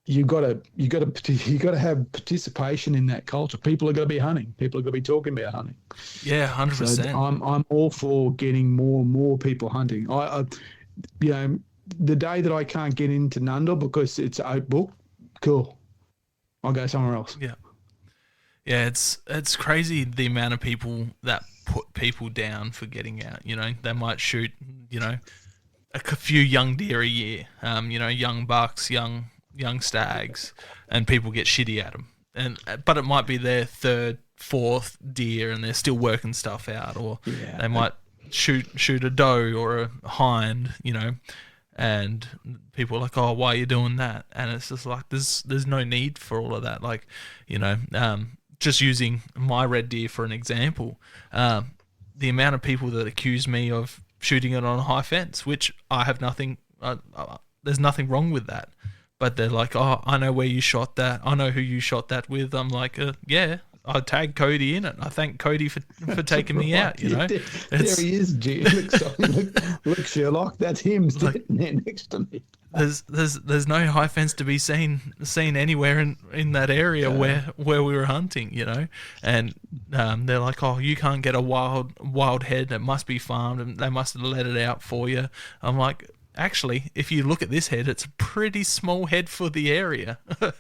you got to have participation in that culture. People are going to be hunting. People are going to be talking about hunting. Yeah, 100%. So I'm all for getting more and more people hunting. I the day that I can't get into Nundle because it's oat book, cool, I'll go somewhere else. Yeah, it's crazy the amount of people that put people down for getting out. They might shoot, a few young deer a year, young bucks, young stags, and people get shitty at them. But it might be their 3rd, 4th deer, and they're still working stuff out, or they might shoot a doe or a hind, and people are like, oh, why are you doing that? And it's just like there's no need for all of that. Like, just using my red deer for an example, the amount of people that accuse me of shooting it on a high fence, which I have nothing, there's nothing wrong with that. But they're like, oh, I know where you shot that. I know who you shot that with. I'm like, yeah, I tagged Cody in it. I thank Cody for taking me out, There he is, G. Look, Sherlock, that's him sitting there next to me. There's no high fence to be seen anywhere in that area where we were hunting, and they're like, oh, you can't get a wild head, it must be farmed and they must have let it out for you. I'm like, actually, if you look at this head, it's a pretty small head for the area. I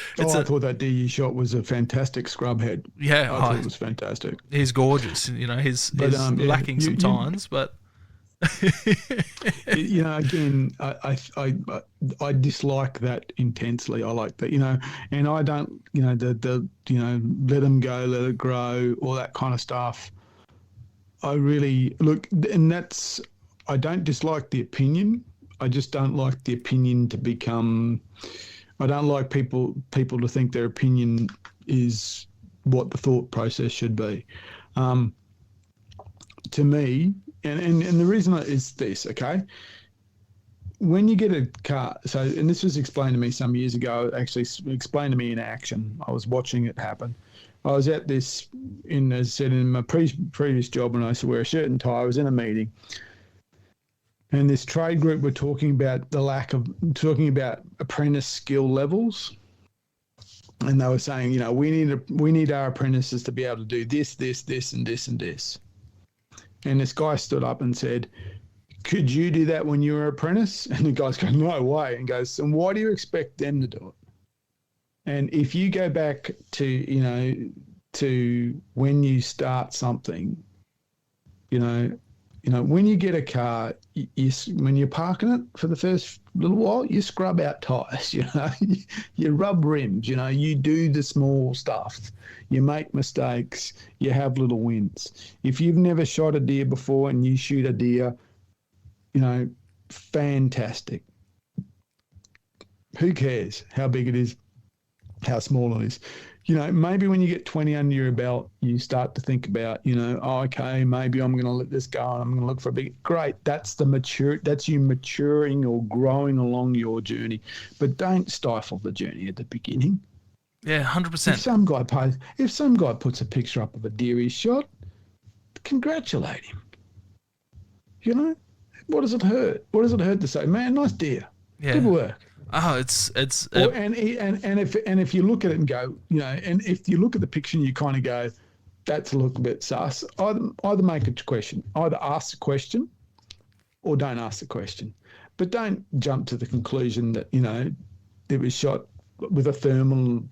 thought that deer you shot was a fantastic scrub head. Yeah, I thought it was fantastic. He's gorgeous. He's lacking some tines, but again, I dislike that intensely. I like that, and I don't, the let them go, let it grow, all that kind of stuff. I really look, and I don't dislike the opinion. I just don't like the opinion to become. I don't like people to think their opinion is what the thought process should be. To me, and the reason is this, okay? When you get a car, and this was explained to me some years ago, actually explained to me in action. I was watching it happen. I was at this, as I said, in my previous job when I used to wear a shirt and tie, I was in a meeting. And this trade group were talking about talking about apprentice skill levels. And they were saying, we need our apprentices to be able to do this, and this, and this. And this guy stood up and said, could you do that when you were an apprentice? And the guy's going, no way. And goes, and why do you expect them to do it? And if you go back to, to when you start something, when you get a car, when you're parking it for the first little while, you scrub out tires, you rub rims, you do the small stuff, you make mistakes, you have little wins. If you've never shot a deer before and you shoot a deer, fantastic. Who cares how big it is, how small it is? Maybe when you get 20 under your belt, you start to think about, okay, maybe I'm going to let this go and I'm going to look for a big, great. That's you maturing or growing along your journey, but don't stifle the journey at the beginning. Yeah, 100%. If some guy puts a picture up of a deer he shot, congratulate him. What does it hurt? What does it hurt to say, man, nice deer, good work? Oh, and if you look at it and go, and if you look at the picture and you kind of go, that's a little bit sus. Either make a question, either ask the question, or don't ask the question. But don't jump to the conclusion that it was shot with a thermal,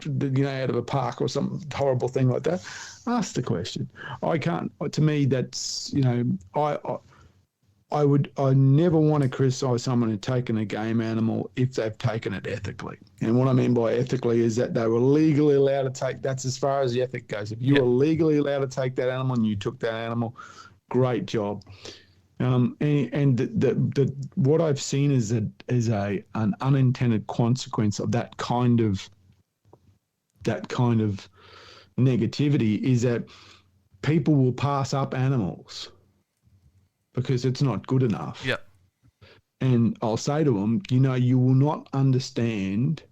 out of a park or some horrible thing like that. Ask the question. I can't. To me, that's I never want to criticise someone who's taken a game animal if they've taken it ethically. And what I mean by ethically is that they were legally allowed to take, that's as far as the ethic goes. If you were legally allowed to take that animal and you took that animal, great job. What I've seen is an unintended consequence of that kind of negativity is that people will pass up animals because it's not good enough. Yep. And I'll say to them, you will not understand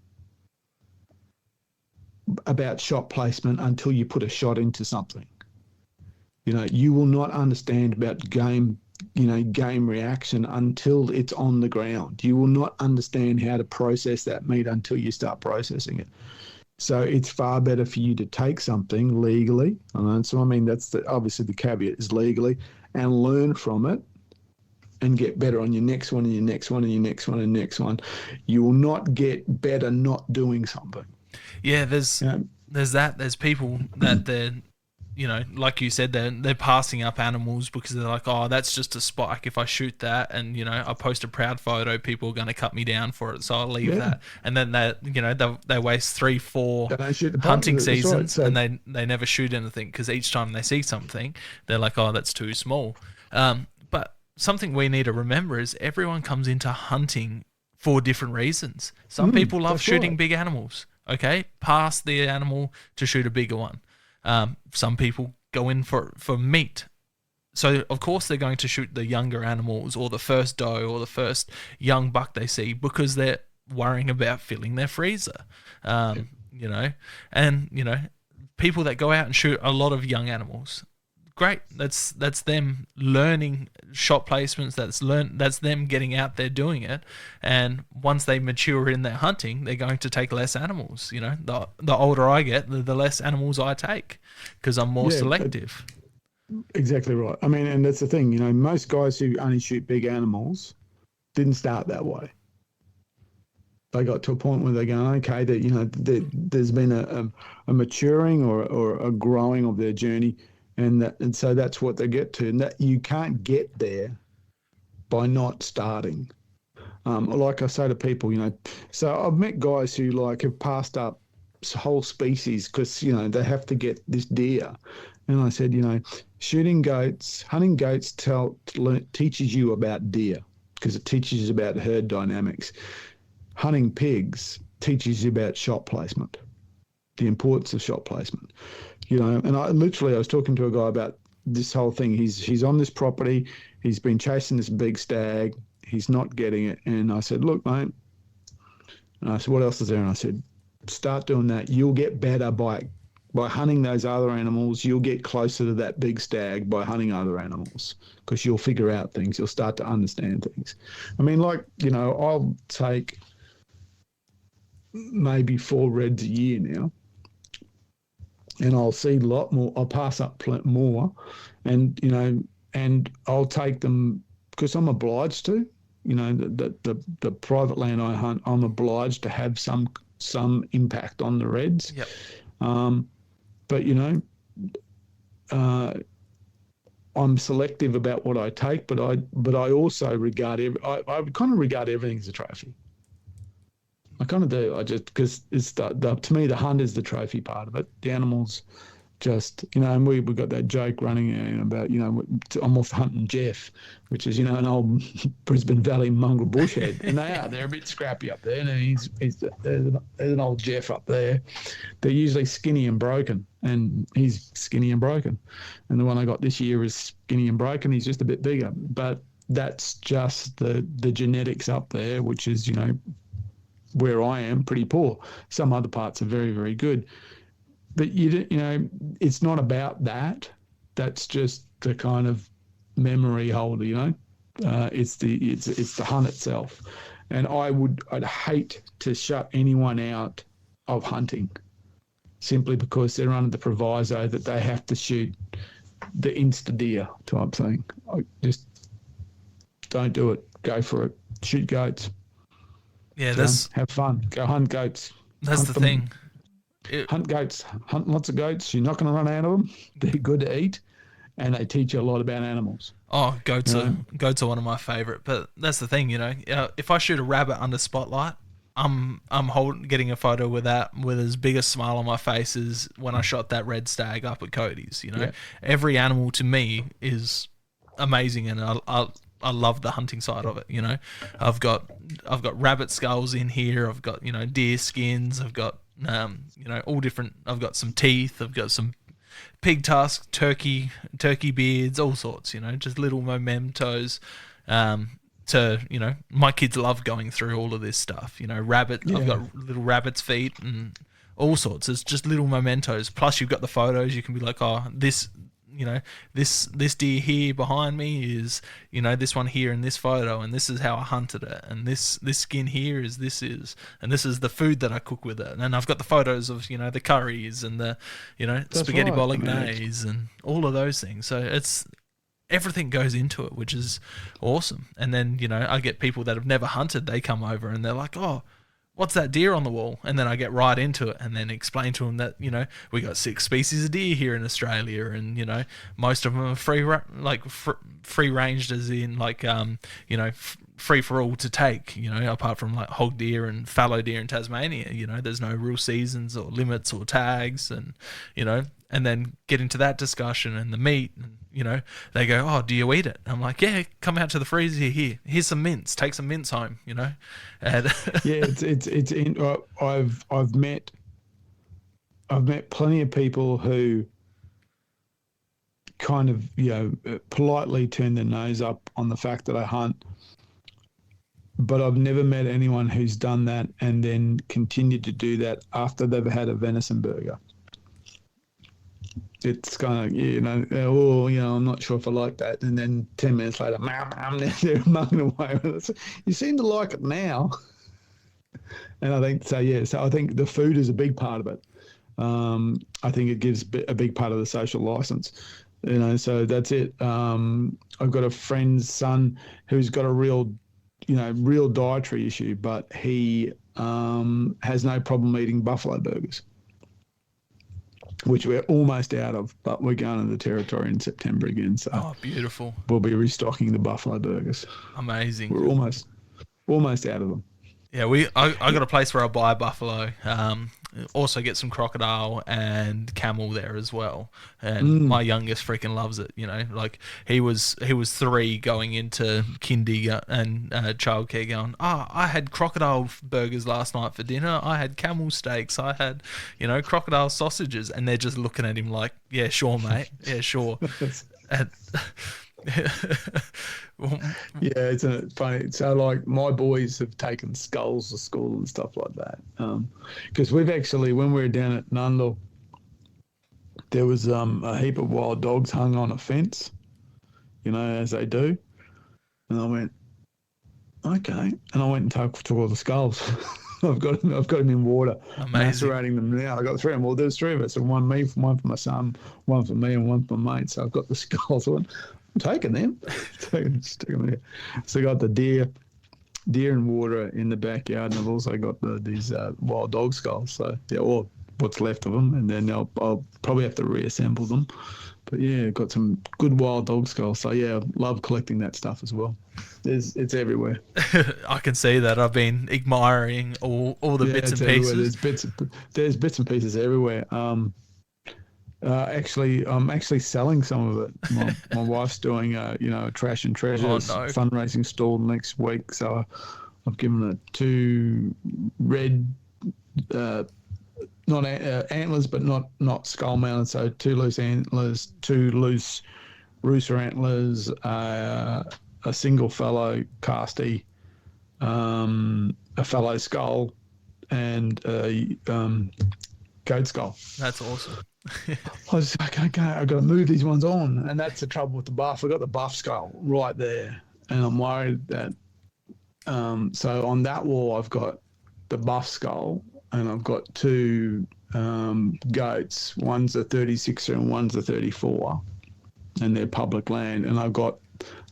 about shot placement until you put a shot into something. You will not understand about game reaction until it's on the ground. You will not understand how to process that meat until you start processing it. So it's far better for you to take something legally. So that's obviously the caveat is legally, and learn from it and get better on your next one and your next one and your next one and next one. You will not get better not doing something. Yeah, there's that. There's people that they're, like you said, they're passing up animals because they're like, oh, that's just a spike. If I shoot that and, I post a proud photo, people are going to cut me down for it. So I'll leave that. And then they waste 3-4 hunting seasons, right. And they never shoot anything because each time they see something, they're like, oh, that's too small. But something we need to remember is everyone comes into hunting for different reasons. Some people love shooting big animals. Okay, pass the animal to shoot a bigger one. Some people go in for meat. So, of course, they're going to shoot the younger animals or the first doe or the first young buck they see because they're worrying about filling their freezer, and, people that go out and shoot a lot of young animals, great. That's them learning shot placements. That's them getting out there doing it. And once they mature in their hunting, they're going to take less animals. The older I get, the less animals I take because I'm more selective. Exactly right. And that's the thing. Most guys who only shoot big animals didn't start that way. They got to a point where they're going, okay, that there's been a maturing or a growing of their journey. And so that's what they get to. And that you can't get there by not starting. Like I say to people, so I've met guys who have passed up whole species because, they have to get this deer. And I said, shooting goats, hunting goats teaches you about deer. because it teaches you about herd dynamics. Hunting pigs teaches you about shot placement, the importance of shot placement. And I was talking to a guy about this whole thing. He's on this property. He's been chasing this big stag. He's not getting it. And I said, look, mate. And I said, what else is there? And I said, start doing that. You'll get better by hunting those other animals. You'll get closer to that big stag by hunting other animals, because you'll figure out things. You'll start to understand things. I mean, I'll take maybe 4 reds a year now, and I'll see a lot more. I'll pass up more, and I'll take them because I'm obliged to. The private land I hunt, I'm obliged to have some impact on the reds. Yep. But I'm selective about what I take. But I also regard I kind of regard everything as a trophy. I kind of do. I just, because it's to me, the hunt is the trophy part of it. The animals, just, and we got that joke running about, I'm off hunting Jeff, which is, an old Brisbane Valley mongrel bushhead. And they're a bit scrappy up there. And there's an old Jeff up there. They're usually skinny and broken, and he's skinny and broken. And the one I got this year is skinny and broken. He's just a bit bigger. But that's just the genetics up there, which is, where I am, pretty poor. Some other parts are very, very good. But it's not about that. That's just the kind of memory holder. It's the hunt itself. And I'd hate to shut anyone out of hunting simply because they're under the proviso that they have to shoot the insta deer type thing. I just don't do it. Go for it. Shoot goats. Yeah, have fun. Go hunt goats. That's the thing. Hunt goats. Hunt lots of goats. You're not going to run out of them. They're good to eat, and they teach you a lot about animals. Oh, goats are one of my favourite. But that's the thing, if I shoot a rabbit under spotlight, I'm getting a photo with that with as big a smile on my face as when I shot that red stag up at Cody's. Every animal to me is amazing, and I love the hunting side of it. I've got rabbit skulls in here. I've got deer skins. I've got all different. I've got some teeth. I've got some pig tusks, turkey beards, all sorts. Just little mementos. My kids love going through all of this stuff. Rabbit. Yeah. I've got little rabbit's feet and all sorts. It's just little mementos. Plus, you've got the photos. You can be like, oh, this. This deer here behind me is, this one here in this photo, and this is how I hunted it, and this skin here is, and this is the food that I cook with it. And then I've got the photos of, the curries and the, spaghetti bolognese and all of those things. So it's, everything goes into it, which is awesome. And then, I get people that have never hunted, they come over and they're like, oh, what's that deer on the wall? And then I get right into it and then explain to them that, we got 6 species of deer here in Australia, and, most of them are free ranged, as in free for all to take, apart from like hog deer and fallow deer in Tasmania. There's no real seasons or limits or tags, and, and then get into that discussion and the meat, and, they go, oh, do you eat it? I'm like, yeah, come out to the freezer here. Here's some mince. Take some mince home, And yeah, I've met plenty of people who kind of, politely turn their nose up on the fact that I hunt. But I've never met anyone who's done that and then continued to do that after they've had a venison burger. It's kind of, I'm not sure if I like that. And then 10 minutes later, they're mugging away with it. You seem to like it now. And I think, so I think the food is a big part of it. I think it gives a big part of the social license. So that's it. I've got a friend's son who's got a real dietary issue, but he has no problem eating buffalo burgers, which we're almost out of, but we're going to the territory in September again. So beautiful. We'll be restocking the buffalo burgers. Amazing. We're almost out of them. Yeah, I got a place where I buy buffalo. also get some crocodile and camel there as well. And my youngest freaking loves it. Like he was 3 going into kindy and childcare, going, I had crocodile burgers last night for dinner. I had camel steaks. I had crocodile sausages, and they're just looking at him like, yeah, sure, mate, yeah, sure. And, yeah, it's funny. So, like, my boys have taken skulls to school and stuff like that. Because we've actually, when we were down at Nundle, there was a heap of wild dogs hung on a fence, as they do. And I went, okay. And I went and took all the skulls. I've got them in water, macerating them now. I got 3 of them. Well, there's 3 of us, and one for my son, one for me, and one for my mate. So I've got the skulls. I'm taking them. Stick them there. So I got the deer and water in the backyard, and I've also got these wild dog skulls. So yeah, or what's left of them, and then I'll probably have to reassemble them. But yeah, got some good wild dog skulls. So yeah, I love collecting that stuff as well. It's everywhere. I can see that. I've been admiring all the bits and pieces. There's bits and pieces everywhere. Actually, I'm actually selling some of it. My wife's doing a Trash and Treasures fundraising stall next week. So I've given her 2 red, not antlers, but not skull mounted. So 2 loose antlers, 2 loose rooster antlers, a single fallow casty, a fallow skull, and a goat skull. That's awesome. I was like, okay, I've got to move these ones on. And that's the trouble with the buff. I've got the buff skull right there. And I'm worried that, so on that wall, I've got the buff skull, and I've got 2 goats. One's a 36er and one's a 34. And they're public land. And I've got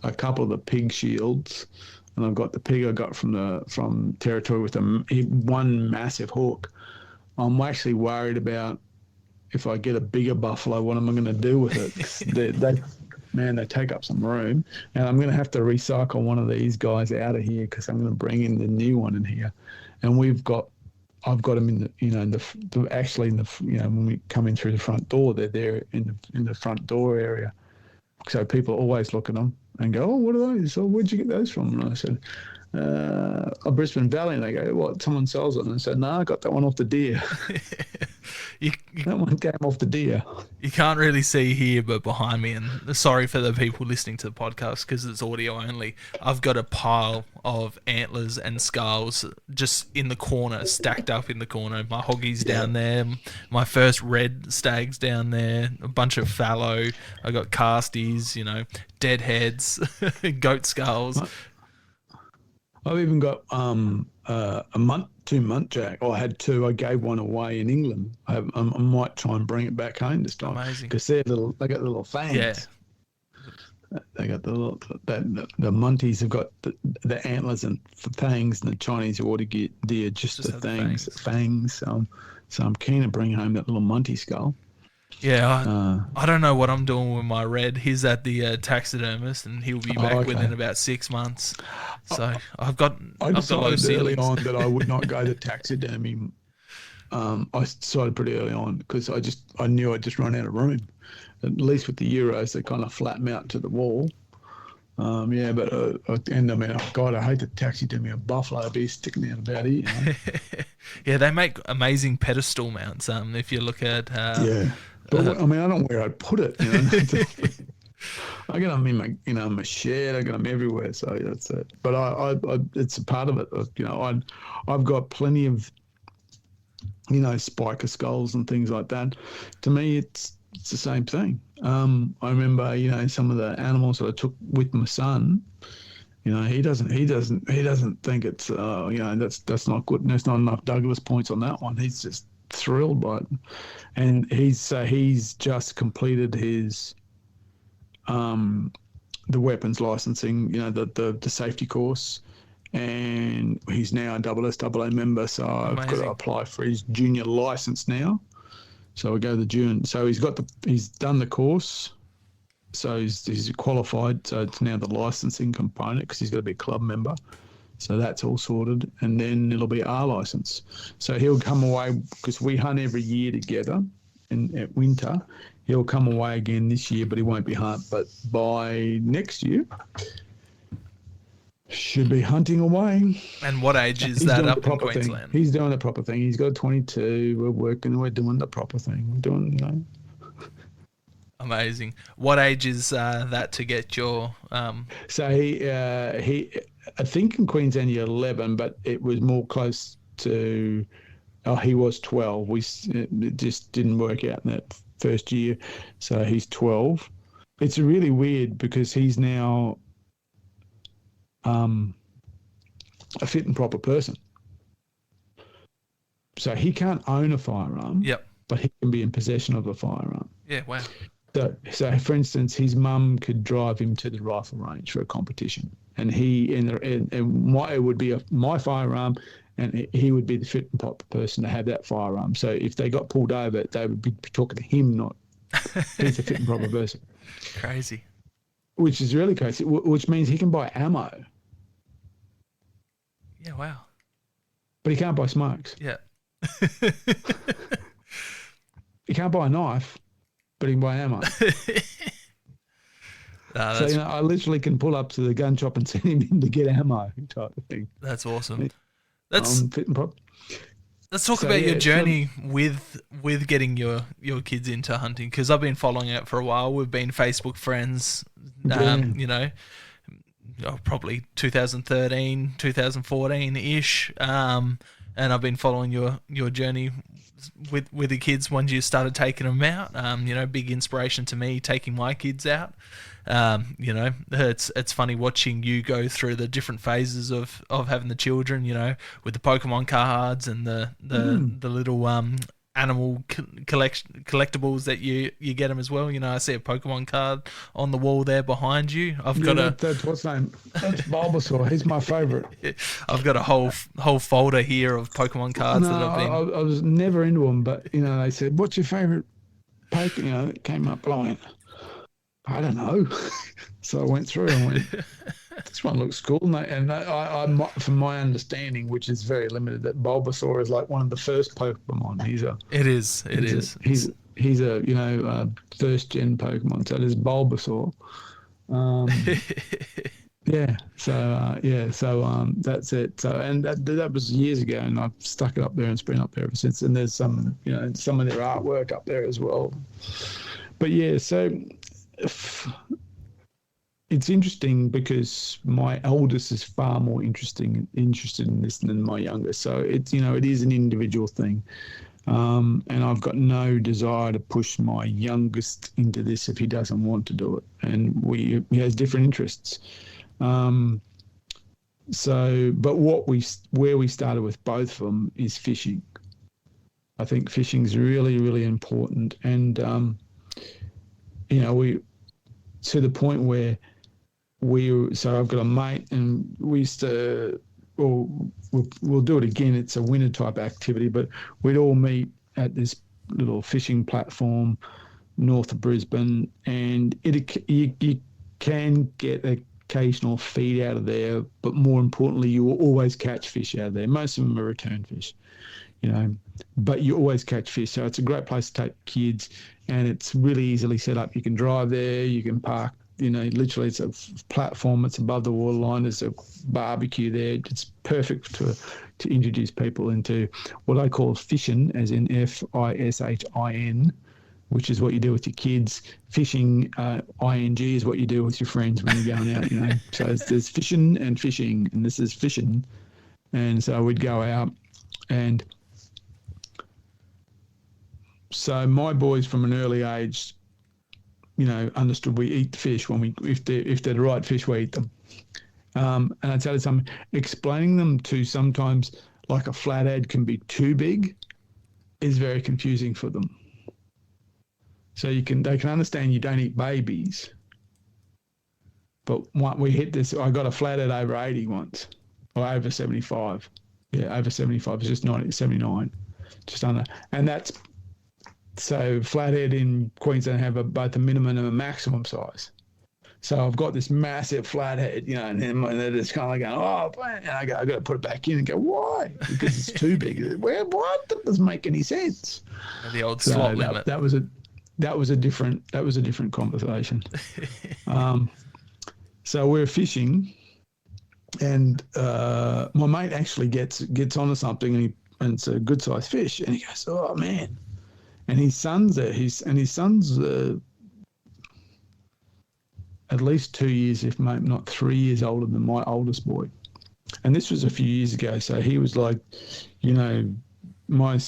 a couple of the pig shields, and I've got the pig I got from territory with one massive hook. I'm actually worried about if I get a bigger buffalo, what am I going to do with it? they take up some room, and I'm going to have to recycle one of these guys out of here because I'm going to bring in the new one in here. And I've got them in when we come in through the front door, they're there in the front door area. So people always look at them and go, oh, what are those? So where'd you get those from? And I said, Brisbane Valley. And they go, what, someone sells it? And I said, no, I got that one off the deer. That one came off the deer. You can't really see here, but behind me, and sorry for the people listening to the podcast because it's audio only, I've got a pile of antlers and skulls just in the corner, stacked up in the corner. My hoggies down there, my first red stags down there, a bunch of fallow. I got casties, dead heads, goat skulls. I've even got two muntjac. I had 2. I gave one away in England. I might try and bring it back home this time. Amazing. Because they got little fangs. Yeah. They got the munties have got the antlers and fangs, and the Chinese water deer just the fangs. So I'm keen to bring home that little munty skull. Yeah, I don't know what I'm doing with my red. He's at the taxidermist, and he'll be back within about 6 months. So I decided early on that I would not go to taxidermy. I decided pretty early on because I knew I'd just run out of room. At least with the Euros, they kind of flatten them out to the wall. I hate the taxidermy of buffalo be sticking out about here. Yeah, they make amazing pedestal mounts. If you look at but I don't know where I'd put it. I got them in my shed. I got them everywhere. So that's it. But I it's a part of it. I've got plenty of spiker skulls and things like that. To me, it's the same thing. I remember some of the animals that I took with my son. He doesn't think it's that's not good. There's not enough Douglas points on that one. He's just thrilled by it, and he's just completed his the weapons licensing, the safety course, and he's now a SSAA member. So I've got to apply for his junior license now. So we go to June. So he's done the course. So he's qualified. So it's now the licensing component because he's got to be a club member. So that's all sorted, and then it'll be our license. So he'll come away, because we hunt every year together at winter. He'll come away again this year, but he won't be hunt. But by next year, should be hunting away. And what age is that up in Queensland? He's doing the proper thing. He's got 22. We're doing the proper thing. We're doing, Amazing. What age is that to get your? So he, I think in Queensland you're 11, but it was more close to. Oh, he was 12. It just didn't work out in that first year, so he's 12. It's really weird because he's now a fit and proper person. So he can't own a firearm. Yep. But he can be in possession of a firearm. Yeah. Wow. So for instance, his mum could drive him to the rifle range for a competition, and it would be my firearm, and he would be the fit and proper person to have that firearm. So if they got pulled over, they would be talking to him, not he's a fit and proper person. Crazy. Which is really crazy. Which means he can buy ammo. Yeah. Wow. But he can't buy smokes. Yeah. He can't buy a knife, but he can buy ammo. So I literally can pull up to the gun shop and send him in to get ammo, type of thing. That's awesome. Let's talk about your yeah, journey with getting your kids into hunting, because I've been following it for a while. We've been Facebook friends, probably 2013, 2014-ish, and I've been following your journey with the kids once you started taking them out. Big inspiration to me taking my kids out. It's funny watching you go through the different phases of having the children, with the Pokemon cards and the little animal collectibles that you get them as well. I see a Pokemon card on the wall there behind you. That's what's name. That's Bulbasaur. He's my favourite. I've got a whole folder here of Pokemon cards that I've been. I was never into them, but they said, "What's your favourite Pokemon?" It came up, I went, I don't know. So I went through and went, this one looks cool. And I, from my understanding, which is very limited, that Bulbasaur is like one of the first Pokemon. It is. He's a first gen Pokemon. So it is Bulbasaur. Yeah. So that's it. So and that was years ago, and I've stuck it up there and it's been up there ever since. And there's some of their artwork up there as well. But yeah, so. It's interesting because my eldest is far more interested in this than my youngest. So it is an individual thing, and I've got no desire to push my youngest into this if he doesn't want to do it. And he has different interests. But where we started with both of them is fishing. I think fishing is really, really important, and we to the point where so I've got a mate, and we used to, we'll do it again. It's a winter type activity, but we'd all meet at this little fishing platform north of Brisbane, and you can get occasional feed out of there, but more importantly, you will always catch fish out of there. Most of them are return fish, but you always catch fish. So it's a great place to take kids, and it's really easily set up. You can drive there, you can park, literally it's a platform, it's above the waterline, there's a barbecue there. It's perfect to introduce people into what I call fishing, as in FISHIN, which is what you do with your kids. Fishing, ING, is what you do with your friends when you're going out, So there's fishing and fishing, and this is fishing. And so we'd go out, and so my boys from an early age, understood we eat the fish if they're the right fish, we eat them. And I tell you something, explaining them to sometimes like a flathead can be too big is very confusing for them. So they can understand you don't eat babies, but we hit this. I got a flathead over 80 once, or over 75. Yeah, over 75. It's just 79, just under, and that's. So flathead in Queensland have both a minimum and a maximum size. So I've got this massive flathead, and they're just kind of like going, oh, man. And I got to put it back in and go, why? Because it's too big. What? That doesn't make any sense. The old slot limit. That was a different conversation. So we're fishing, and my mate actually gets onto something, and it's a good sized fish, and he goes, oh man, and his son's at least 2 years, if maybe not 3 years older than my oldest boy. And this was a few years ago. So he was like, my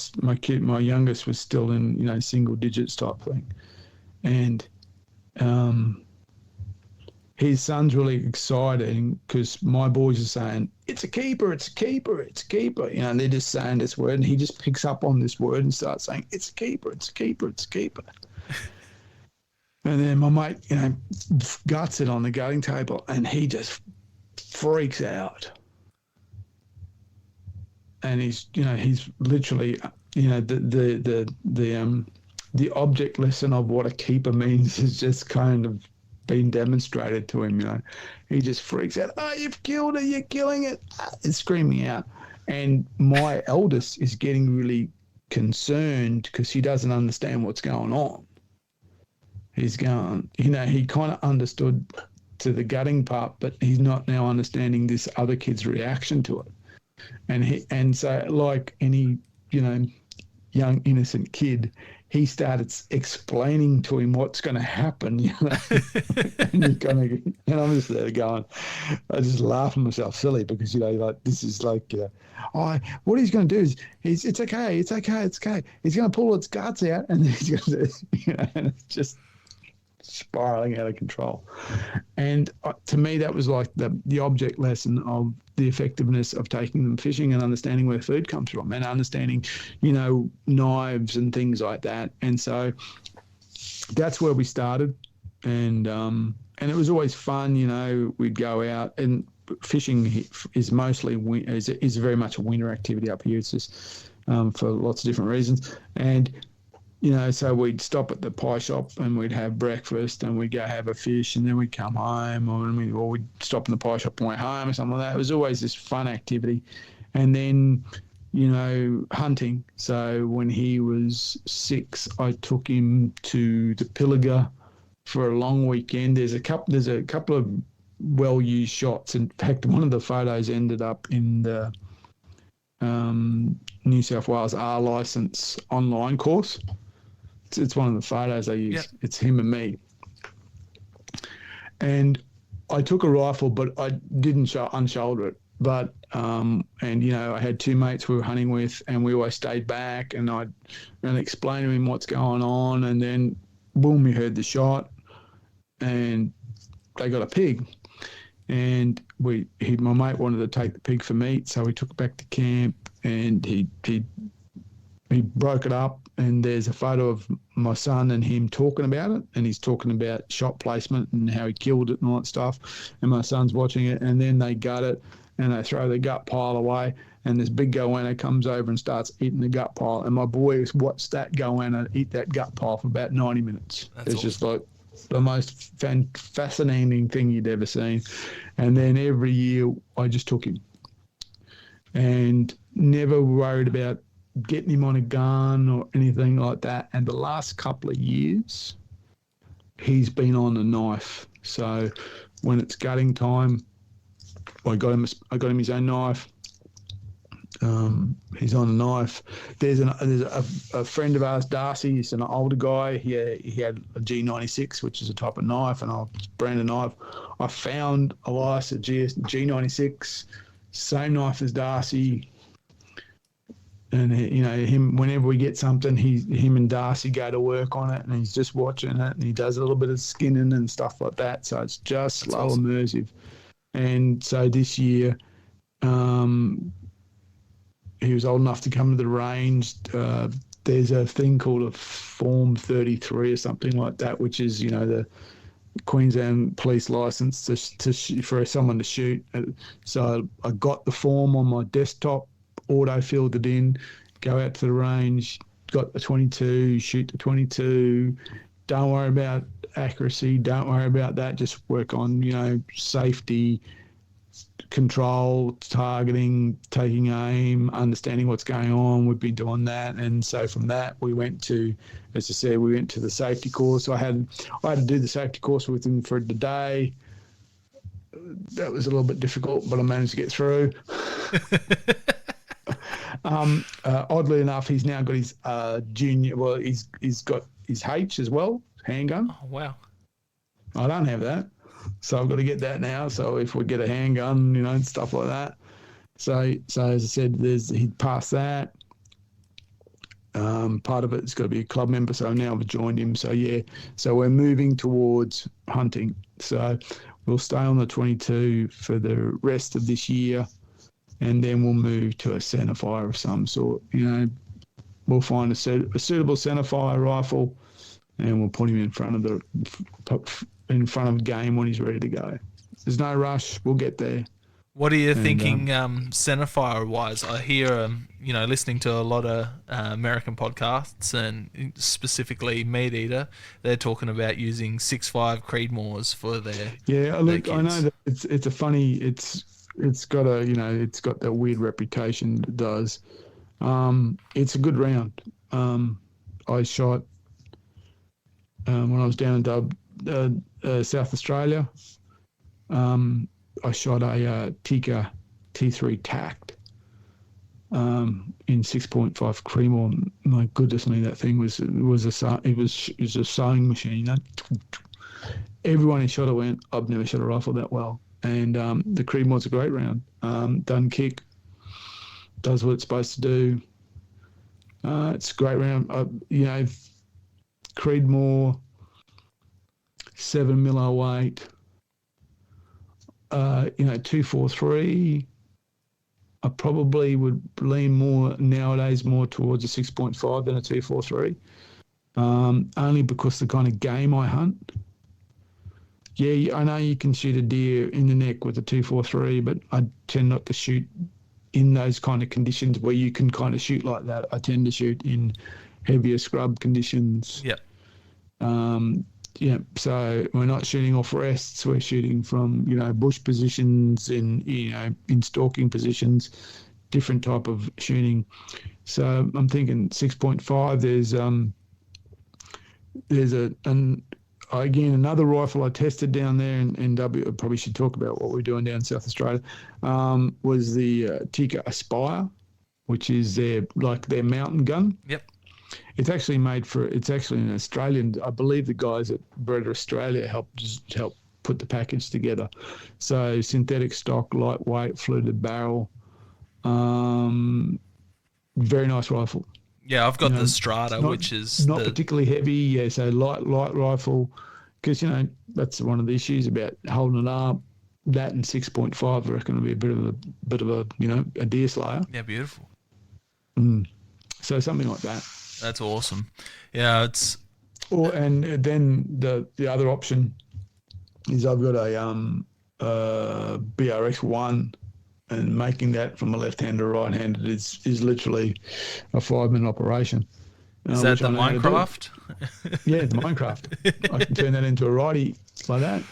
youngest was still in, single digits type thing. And his son's really excited because my boys are saying, it's a keeper, it's a keeper, it's a keeper. And they're just saying this word, and he just picks up on this word and starts saying, it's a keeper, it's a keeper, it's a keeper. And then my mate, guts it on the gutting table, and he just freaks out. And he's literally, the object lesson of what a keeper means has just kind of been demonstrated to him. He just freaks out. Oh, you've killed it! You're killing it! And screaming out. And my eldest is getting really concerned because he doesn't understand what's going on. He's going, he kind of understood to the gutting part, but he's not now understanding this other kid's reaction to it. And so like any, young innocent kid, he started explaining to him what's going to happen, and I'm just there going, I just laugh at myself silly because, this is like, what he's going to do is it's okay. He's going to pull its guts out, and then he's going to, and it's just spiraling out of control. And to me, that was like the object lesson of the effectiveness of taking them fishing and understanding where food comes from and understanding, knives and things like that. And so that's where we started. And it was always fun. We'd go out, and fishing is mostly is very much a winter activity up here. It's just for lots of different reasons. And so we'd stop at the pie shop and we'd have breakfast and we'd go have a fish, and then we'd come home, or we'd stop in the pie shop and went home or something like that. It was always this fun activity. And then, hunting. So when he was 6, I took him to the Pilliga for a long weekend. There's a couple of well-used shots. In fact, one of the photos ended up in the New South Wales R license online course. It's one of the photos I use. Yep. It's him and me. And I took a rifle, but I didn't unshoulder it. But, I had 2 mates we were hunting with, and we always stayed back, and I'd explain to him what's going on. And then, boom, we heard the shot, and they got a pig. And my mate wanted to take the pig for meat, so we took it back to camp, and he broke it up, and there's a photo of my son and him talking about it, and he's talking about shot placement and how he killed it and all that stuff, and my son's watching it, and then they gut it, and they throw the gut pile away, and this big goanna comes over and starts eating the gut pile, and my boy has watched that goanna eat that gut pile for about 90 minutes. That's awesome. Just like the most fascinating thing you'd ever seen. And then every year I just took him and never worried about getting him on a gun or anything like that. And the last couple of years, he's been on a knife. So when it's gutting time, I got him his own knife. He's on a knife. There's a friend of ours, Darcy. He's an older guy. He had a G96, which is a type of knife, and I'll brand a knife. I found Elias a G96, same knife as Darcy. And him, whenever we get something, him and Darcy go to work on it, and he's just watching it, and he does a little bit of skinning and stuff like that. So it's just slow, awesome. Immersive. And so this year, he was old enough to come to the range. There's a thing called a Form 33 or something like that, which is, the Queensland police license for someone to shoot. So I got the form on my desktop, auto-filled it in, go out to the range, got the 22, shoot the 22, don't worry about accuracy. Don't worry about that. Just work on, safety, control, targeting, taking aim, understanding what's going on. We've been doing that. And so from that, we went to, as I said, we went to the safety course. I had to do the safety course with him for the day. That was a little bit difficult, but I managed to get through. Oddly enough, he's now got his junior. Well, he's got his H as well, handgun. Oh wow! I don't have that, so I've got to get that now. So if we get a handgun, and stuff like that. So as I said, he'd passed that. Part of it's got to be a club member, so now I've joined him. So yeah, so we're moving towards hunting. So we'll stay on the 22 for the rest of this year, and then we'll move to a centerfire of some sort. We'll find a suitable centerfire rifle, and we'll put him in front of game when he's ready to go. There's no rush. We'll get there. What are you thinking centerfire-wise? I hear, listening to a lot of American podcasts, and specifically Meat Eater, they're talking about using 6.5 Creedmoors for their look, their I know that it's a funny, it's got that weird reputation it does. It's a good round. I shot when I was down in South Australia. I shot a Tikka T3 Tact in 6.5 Creedmoor. My goodness me, that thing was a sewing machine. Everyone who shot it went, I've never shot a rifle that well. And the Creedmoor's a great round. Doesn't kick, does what it's supposed to do. It's a great round. Creedmoor, 7mm 08. 243. I probably would lean more nowadays towards a 6.5 than a 243. Only because the kind of game I hunt. Yeah, I know you can shoot a deer in the neck with a 243, but I tend not to shoot in those kind of conditions where you can kind of shoot like that. I tend to shoot in heavier scrub conditions. Yep. So we're not shooting off rests. We're shooting from, bush positions in stalking positions, different type of shooting. So I'm thinking 6.5. There's another rifle I tested down there in W. I probably should talk about what we're doing down in South Australia. Was the Tikka Aspire, which is their mountain gun. Yep. It's actually an Australian. I believe the guys at Bred Australia helped put the package together. So synthetic stock, lightweight, fluted barrel. Very nice rifle. Yeah, I've got the Strata, which is not particularly heavy. Yeah, so light rifle, because that's one of the issues about holding it up. That and 6.5, I reckon, will be a bit of a a deer slayer. Yeah, beautiful. So something like that. That's awesome. Yeah, and then the other option is I've got a BRX1, and making that from a left-hander to right-handed is literally a 5-minute operation. Is that the Minecraft? Yeah, the Minecraft. I can turn that into a righty like that.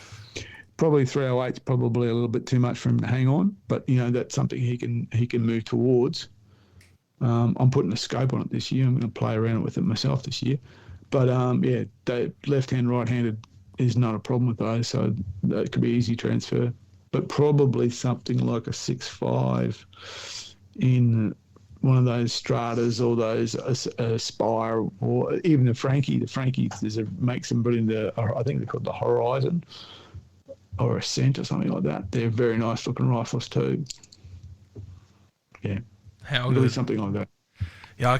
Probably 308's probably a little bit too much for him to hang on, but that's something he can move towards. I'm putting a scope on it this year. I'm going to play around with it myself this year. But the left-hand, right-handed is not a problem with those, so that could be easy transfer. But probably something like a 6.5 in one of those Stratas or those Aspire, or even the Frankie. The Frankie makes them brilliant. I think they're called the Horizon or Ascent or something like that. They're very nice looking rifles too. Yeah. How really good. Something like that. Yeah,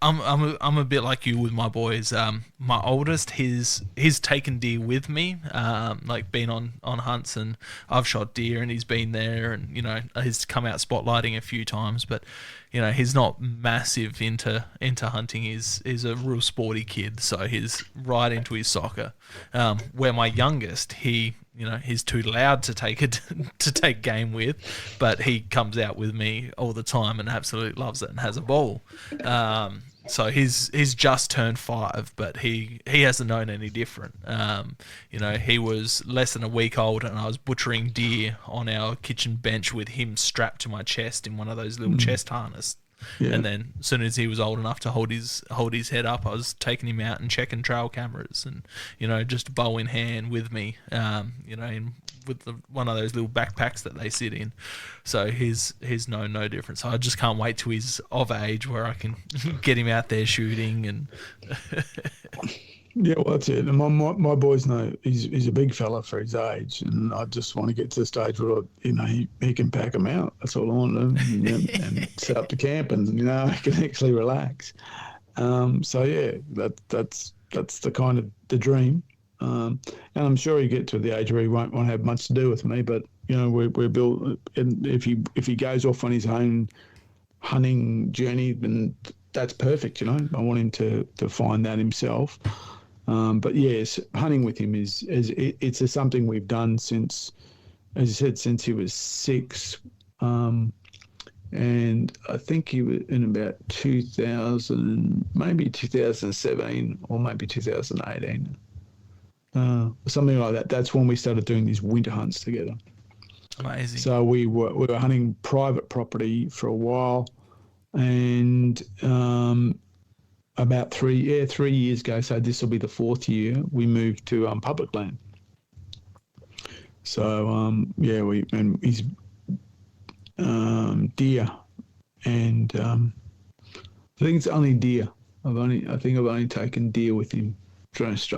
I'm a bit like you with my boys. My oldest, he's taken deer with me, been on hunts, and I've shot deer, and he's been there, and he's come out spotlighting a few times, but he's not massive into hunting. He's a real sporty kid, so he's right into his soccer. Where my youngest, he's too loud to take game with, but he comes out with me all the time and absolutely loves it and has a ball. So he's just turned 5, but he hasn't known any different. He was less than a week old, and I was butchering deer on our kitchen bench with him strapped to my chest in one of those little chest harness. Yeah. And then as soon as he was old enough to hold his head up, I was taking him out and checking trail cameras, and just bow in hand with me, with one of those little backpacks that they sit in. So he's known no difference. So I just can't wait till he's of age where I can get him out there shooting and. Yeah, well, that's it. And my boys know he's a big fella for his age, and I just want to get to the stage where he can pack them out. That's all I want and set up the camp, and I can actually relax. So yeah, that's the kind of the dream. And I'm sure he get to the age where he won't want to have much to do with me. But we're built. And if he goes off on his own hunting journey, then that's perfect. I want him to find that himself. But yes, hunting with him it's something we've done since, as I said, since he was 6. And I think he was in about 2000, maybe 2017 or maybe 2018. Something like that. That's when we started doing these winter hunts together. Amazing. So we were hunting private property for a while, and about 3 years ago, so this will be the 4th year, we moved to public land. So he's deer, and I think it's only deer. I think I've only taken deer with him,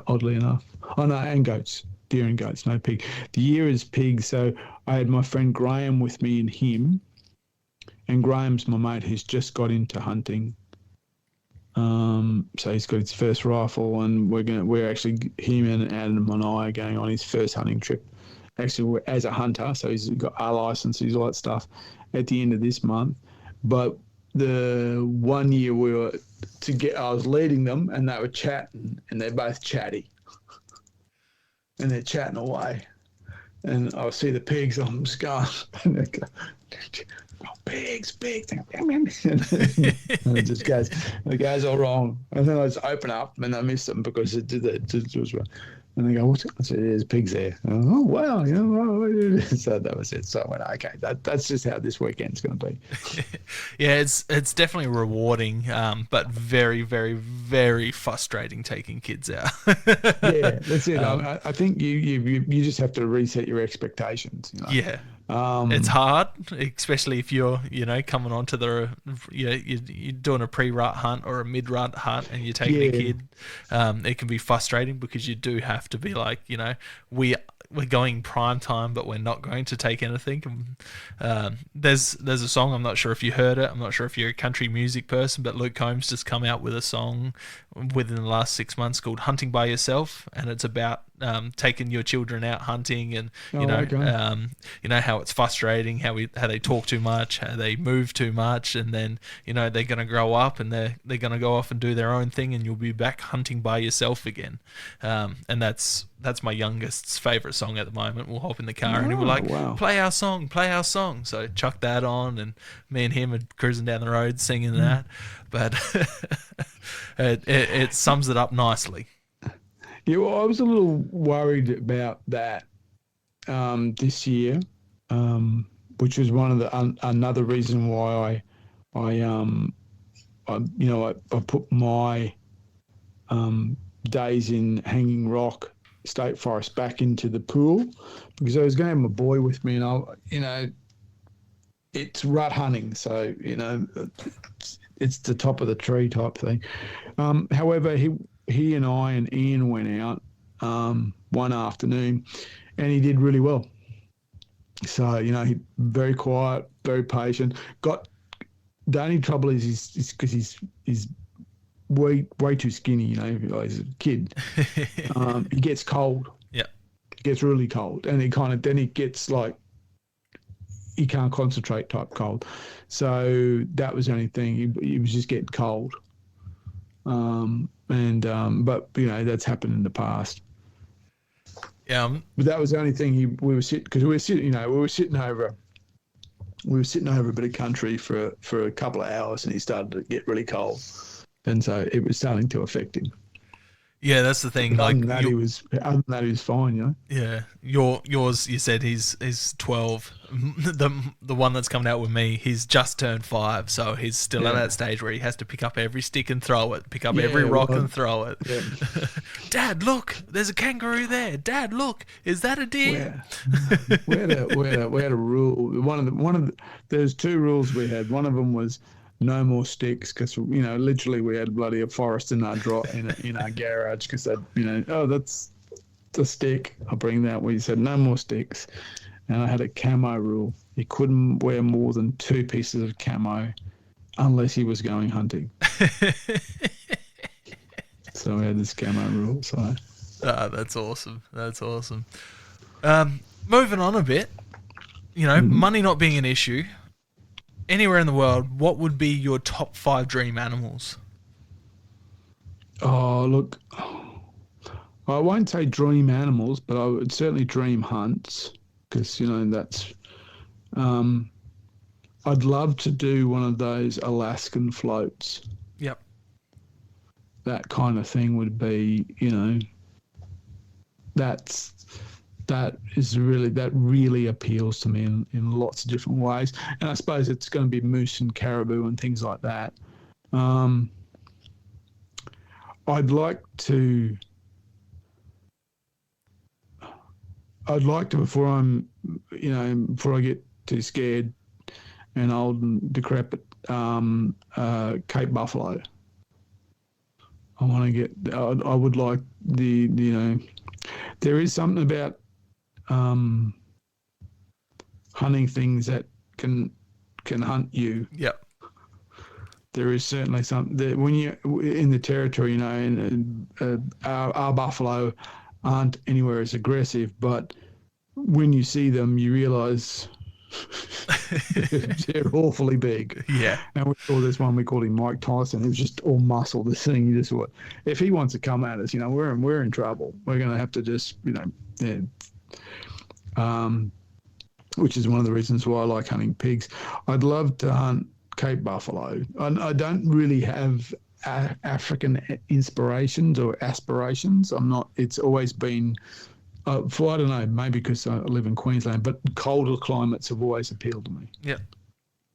oddly enough. Oh no, and goats, deer and goats, no pig. The year is pig. So I had my friend Graham with me and him, and Graham's my mate who's just got into hunting. So he's got his first rifle, and we're actually, him and Adam and I are going on his first hunting trip. Actually, as a hunter, so he's got our licenses, all that stuff, at the end of this month. But the 1 year I was leading them, and they were chatting, and they're both chatty, and they're chatting away, and I see the pigs. I'm just going, and they go, pigs. And it just goes all wrong. And then I just open up, and I miss them because it was wrong. And they go, what's it? I said, there's pigs there. Oh, wow. So that was it. So I went, okay, that's just how this weekend's going to be. Yeah, it's definitely rewarding, but very, very, very frustrating taking kids out. Yeah, that's it. I think you just have to reset your expectations. Yeah. It's hard, especially if you're, coming onto you're doing a pre-rut hunt or a mid-rut hunt, and you're taking a kid. It can be frustrating because you do have to be like, we're going prime time, but we're not going to take anything. There's a song, I'm not sure if you heard it. I'm not sure if you're a country music person, but Luke Combs just come out with a song within the last 6 months called "Hunting by Yourself," and it's about taking your children out hunting, and how it's frustrating, how they talk too much, how they move too much, and then they're going to grow up and they're going to go off and do their own thing, and you'll be back hunting by yourself again. And that's my youngest's favorite song at the moment. We'll hop in the car and he'll be like, play our song. So chuck that on, and me and him are cruising down the road singing that. But it sums it up nicely. Yeah, well, I was a little worried about that this year, which was one of the another reason why I put my days in Hanging Rock State Forest back into the pool, because I was going to have my boy with me, and it's rut hunting, so it's the top of the tree type thing. However, he and I and Ian went out one afternoon, and he did really well. So he very quiet, very patient. The only trouble is because he's way too skinny. He's a kid. He gets cold. Yeah, he gets really cold, and he gets like he can't concentrate type cold. So that was the only thing. He was just getting cold. But that's happened in the past. Yeah. But that was the only thing we were sitting over a bit of country for a couple of hours, and he started to get really cold. And so it was starting to affect him. Yeah, that's the thing. But Like, he was fine, yeah, yours. You said he's 12. The one that's coming out with me, he's just turned 5, so he's still at that stage where he has to pick up every stick and throw it, pick up every rock and throw it. Yeah. Dad, look, there's a kangaroo there. Dad, look, is that a deer? We had a rule. There's 2 rules we had. One of them was no more sticks because literally we had bloody a forest in our in our garage because that's the stick. I'll bring that. We said no more sticks, and I had a camo rule. He couldn't wear more than 2 pieces of camo unless he was going hunting. So we had this camo rule. So that's awesome. That's awesome. Moving on a bit, money not being an issue. Anywhere in the world, what would be your top 5 dream animals? Oh, look, I won't say dream animals, but I would certainly dream hunts because, that's... I'd love to do one of those Alaskan floats. Yep. That kind of thing would be, that really appeals to me in lots of different ways. And I suppose it's going to be moose and caribou and things like that. I'd like to before I get too scared and old and decrepit, Cape buffalo. I want to get. I would like there is something about hunting things that can hunt you. Yep. There is certainly something that when you're in the territory, and our buffalo aren't anywhere as aggressive, but when you see them, you realise they're awfully big. Yeah. And we saw this one, we called him Mike Tyson. He was just all muscle. This thing, you just what? If he wants to come at us, we're in trouble. We're going to have to just, which is one of the reasons why I like hunting pigs. I'd love to hunt Cape buffalo. I don't really have African inspirations or aspirations. I'm not. It's always been. I don't know, maybe because I live in Queensland, but colder climates have always appealed to me. Yeah.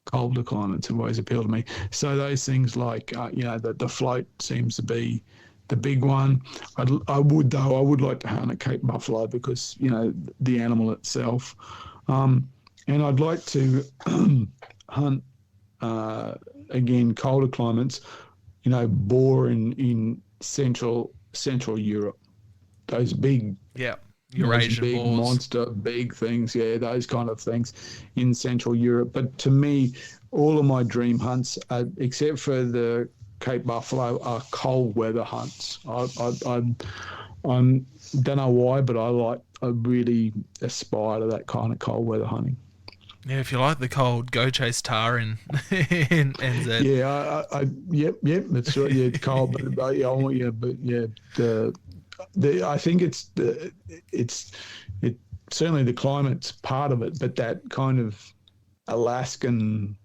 Colder climates have always appealed to me. So those things like, the float seems to be the big one. I would like to hunt a Cape buffalo because, the animal itself. And I'd like to hunt, again, colder climates, boar in Central Europe. Those big... Yeah. Eurasian big boars. Monster, big things, those kind of things in Central Europe. But to me, all of my dream hunts, except for the Cape buffalo, are cold weather hunts. I don't know why, but I really aspire to that kind of cold weather hunting. Yeah, if you like the cold, go chase tar in NZ. Yeah, yep, that's right. Yeah, cold, I think it's certainly the climate's part of it, but that kind of Alaskan,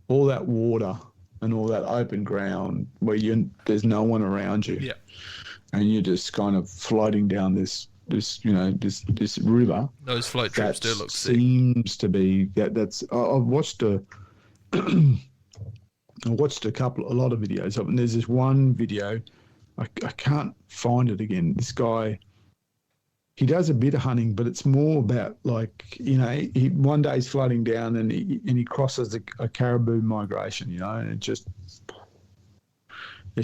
all that water and all that open ground where there's no one around you, yeah, and you're just kind of floating down this river. Those float trips do look sick. Seems to be that's. I've watched a lot of videos of it, and there's this one video. I can't find it again. This guy, he does a bit of hunting, but it's more about he one day he's floating down and he crosses a caribou migration, and it's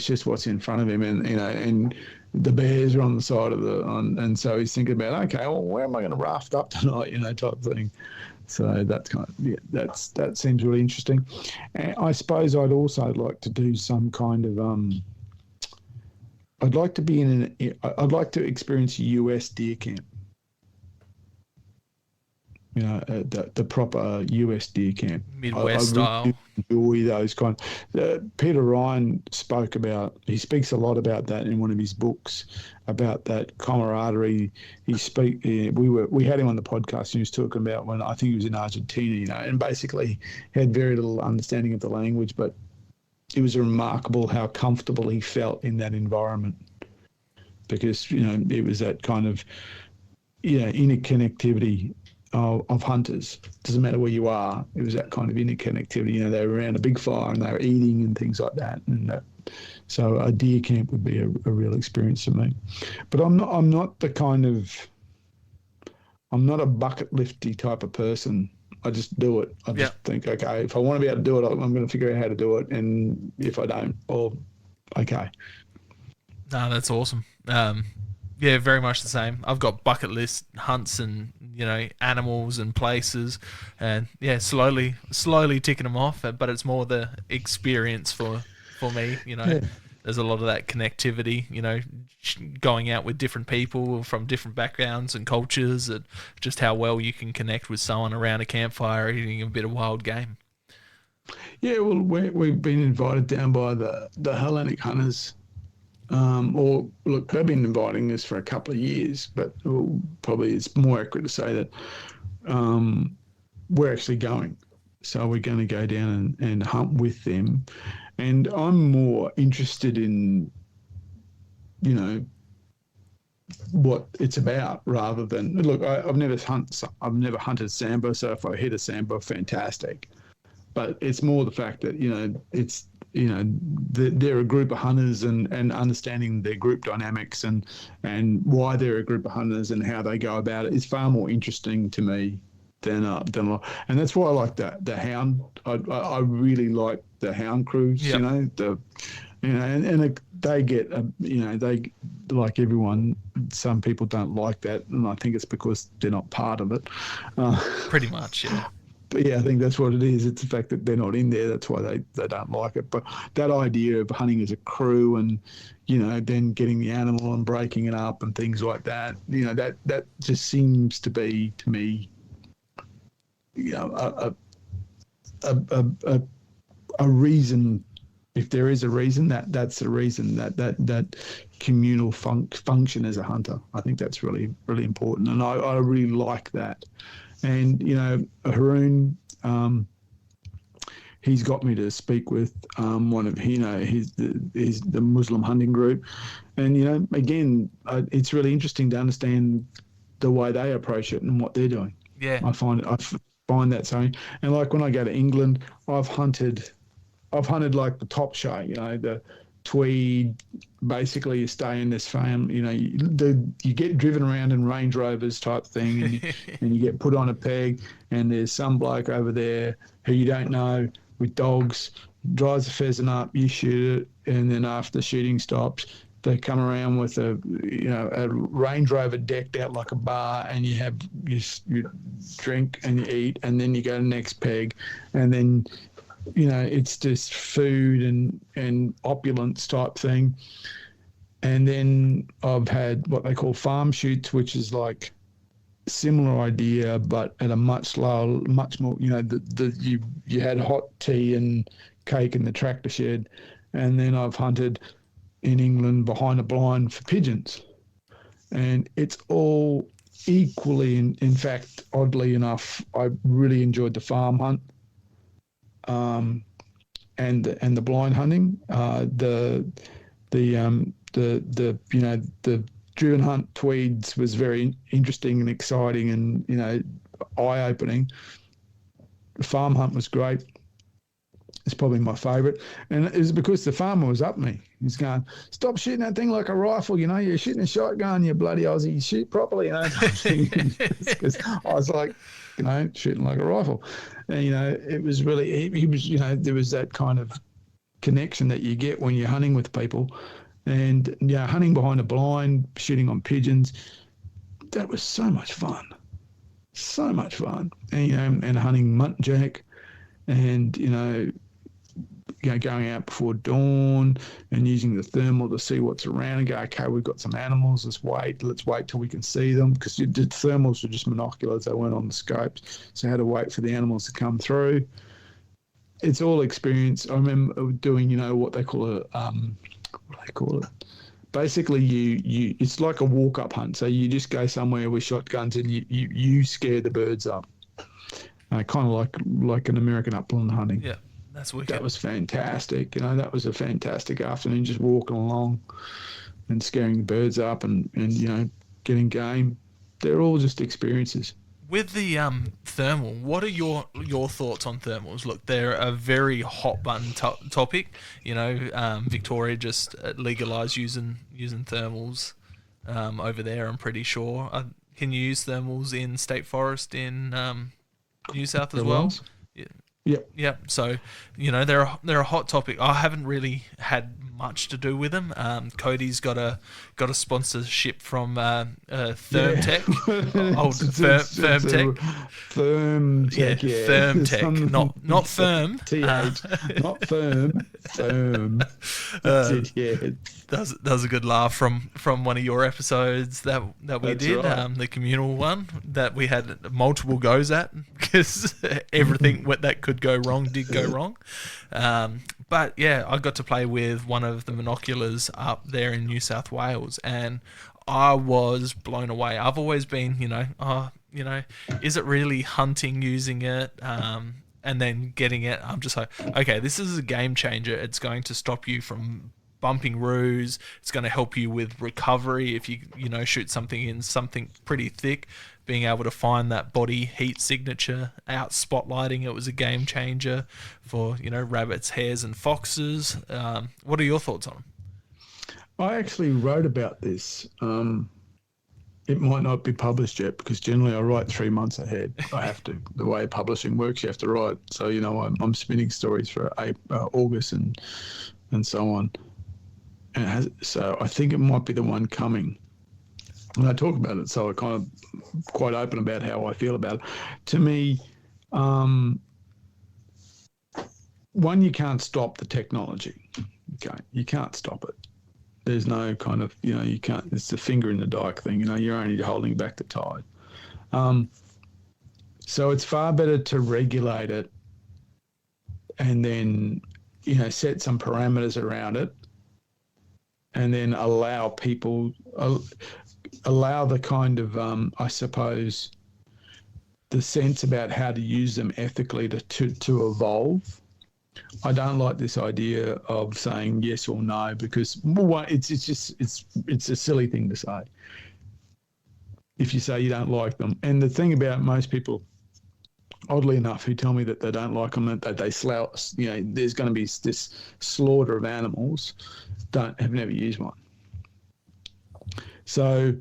just what's in front of him, and the bears are on the side of and so he's thinking about, okay, well, where am I going to raft up tonight, type thing. So that's that seems really interesting. And I suppose I'd also like to do some kind of I'd like to experience a US deer camp. The proper US deer camp. Midwest style. Enjoy those kind. Peter Ryan speaks a lot about that in one of his books, about that camaraderie. We had him on the podcast and he was talking about when I think he was in Argentina, and basically had very little understanding of the language, but was remarkable how comfortable he felt in that environment, because it was that kind of interconnectivity of hunters. Doesn't matter where you are. It was that kind of interconnectivity. They were around a big fire and they were eating and things like that. And so a deer camp would be a real experience for me. But I'm not a bucket lifty type of person. I just do it. I just think, okay, if I want to be able to do it, I'm going to figure out how to do it. And if I don't, okay. No, that's awesome. Yeah, very much the same. I've got bucket list hunts and animals and places, and slowly ticking them off. But it's more the experience for me. There's a lot of that connectivity. Going out with different people from different backgrounds and cultures, and just how well you can connect with someone around a campfire eating a bit of wild game. Yeah, well, we've been invited down by the Hellenic hunters. Or look, they've been inviting us for a couple of years, but probably it's more accurate to say that we're actually going. So we're going to go down and hunt with them. And I'm more interested in, what it's about rather than, look, I've never hunted sambar, so if I hit a sambar, fantastic. But it's more the fact that, it's, they're a group of hunters and understanding their group dynamics and why they're a group of hunters and how they go about it is far more interesting to me than and that's why I like the hound. I really like the hound crews. Yep. They get they, like everyone. Some people don't like that, and I think it's because they're not part of it. Pretty much, yeah. But yeah, I think that's what it is. It's the fact that they're not in there. That's why they don't like it. But that idea of hunting as a crew and, then getting the animal and breaking it up and things like that, that just seems to be, to me, a reason. If there is a reason, that's the reason, that communal function as a hunter. I think that's really, really important. And I really like that. And, Haroon, he's got me to speak with one of, he's the Muslim hunting group. And, again, it's really interesting to understand the way they approach it and what they're doing. Yeah. I find that so. And like when I go to England, I've hunted like the top show, the tweed. Basically, you stay in this farm, you get driven around in Range Rovers type thing, and you get put on a peg, and there's some bloke over there who you don't know with dogs, drives a pheasant up, you shoot it, and then after the shooting stops, they come around with a Range Rover decked out like a bar, and you drink and you eat, and then you go to the next peg, and then it's just food and opulence type thing. And then I've had what they call farm shoots, which is like similar idea, but at a much lower, much more, you had hot tea and cake in the tractor shed. And then I've hunted in England behind a blind for pigeons. And it's all equally, in fact, oddly enough, I really enjoyed the farm hunt. And the blind hunting, the driven hunt tweeds was very interesting and exciting and eye opening. The farm hunt was great. It's probably my favourite, and it was because the farmer was up me. He's going, "Stop shooting that thing like a rifle. You're shooting a shotgun. You bloody Aussie, shoot properly." Because I was like, shooting like a rifle. And, it was really, he was, there was that kind of connection that you get when you're hunting with people. And, hunting behind a blind, shooting on pigeons, that was so much fun. So much fun. And, and hunting muntjac and, going out before dawn and using the thermal to see what's around and go, okay, we've got some animals, let's wait till we can see them, because the thermals were just monoculars, they weren't on the scopes, so I had to wait for the animals to come through. It's all experience. I remember doing, what they call basically you it's like a walk-up hunt, so you just go somewhere with shotguns and you scare the birds up, kind of like an American upland hunting. Yeah. That's wicked. That was fantastic. That was a fantastic afternoon, just walking along and scaring the birds up and getting game. They're all just experiences. With the thermal, what are your thoughts on thermals? Look, they're a very hot button topic. Victoria just legalised using thermals over there. I'm pretty sure. Can you use thermals in state forest in New South as well? Yeah. Yep. Yep. So, they're a hot topic. I haven't really had much to do with them. Cody's got a sponsorship from Thermtech, old Thermtech. Thermtech, yeah. Thermtech, not firm. Not firm. Therm. That's it, yeah. That was a good laugh from one of your episodes that we did, right. The communal one that we had multiple goes at because everything that could go wrong did go wrong. But yeah, I got to play with one of the monoculars up there in New South Wales, and I was blown away. I've always been, is it really hunting using it? And then getting it, I'm just like, okay, this is a game changer. It's going to stop you from bumping roos. It's going to help you with recovery if you shoot something in something pretty thick. Being able to find that body heat signature out spotlighting, it was a game changer for rabbits, hares, and foxes. What are your thoughts on them? I actually wrote about this. It might not be published yet because generally I write 3 months ahead. I have to. The way publishing works, you have to write. So I'm spinning stories for August and so on. So I think it might be the one coming. And I talk about it, so I kind of quite open about how I feel about it. To me, one, you can't stop the technology. Okay, you can't stop it. There's no kind of, you can't. It's the finger in the dike thing. You're only holding back the tide. So it's far better to regulate it, and then set some parameters around it, and then allow people. Allow the kind of, I suppose, the sense about how to use them ethically to evolve. I don't like this idea of saying yes or no because it's a silly thing to say. If you say you don't like them, and the thing about most people, oddly enough, who tell me that they don't like them, that they there's going to be this slaughter of animals, have never used one. So,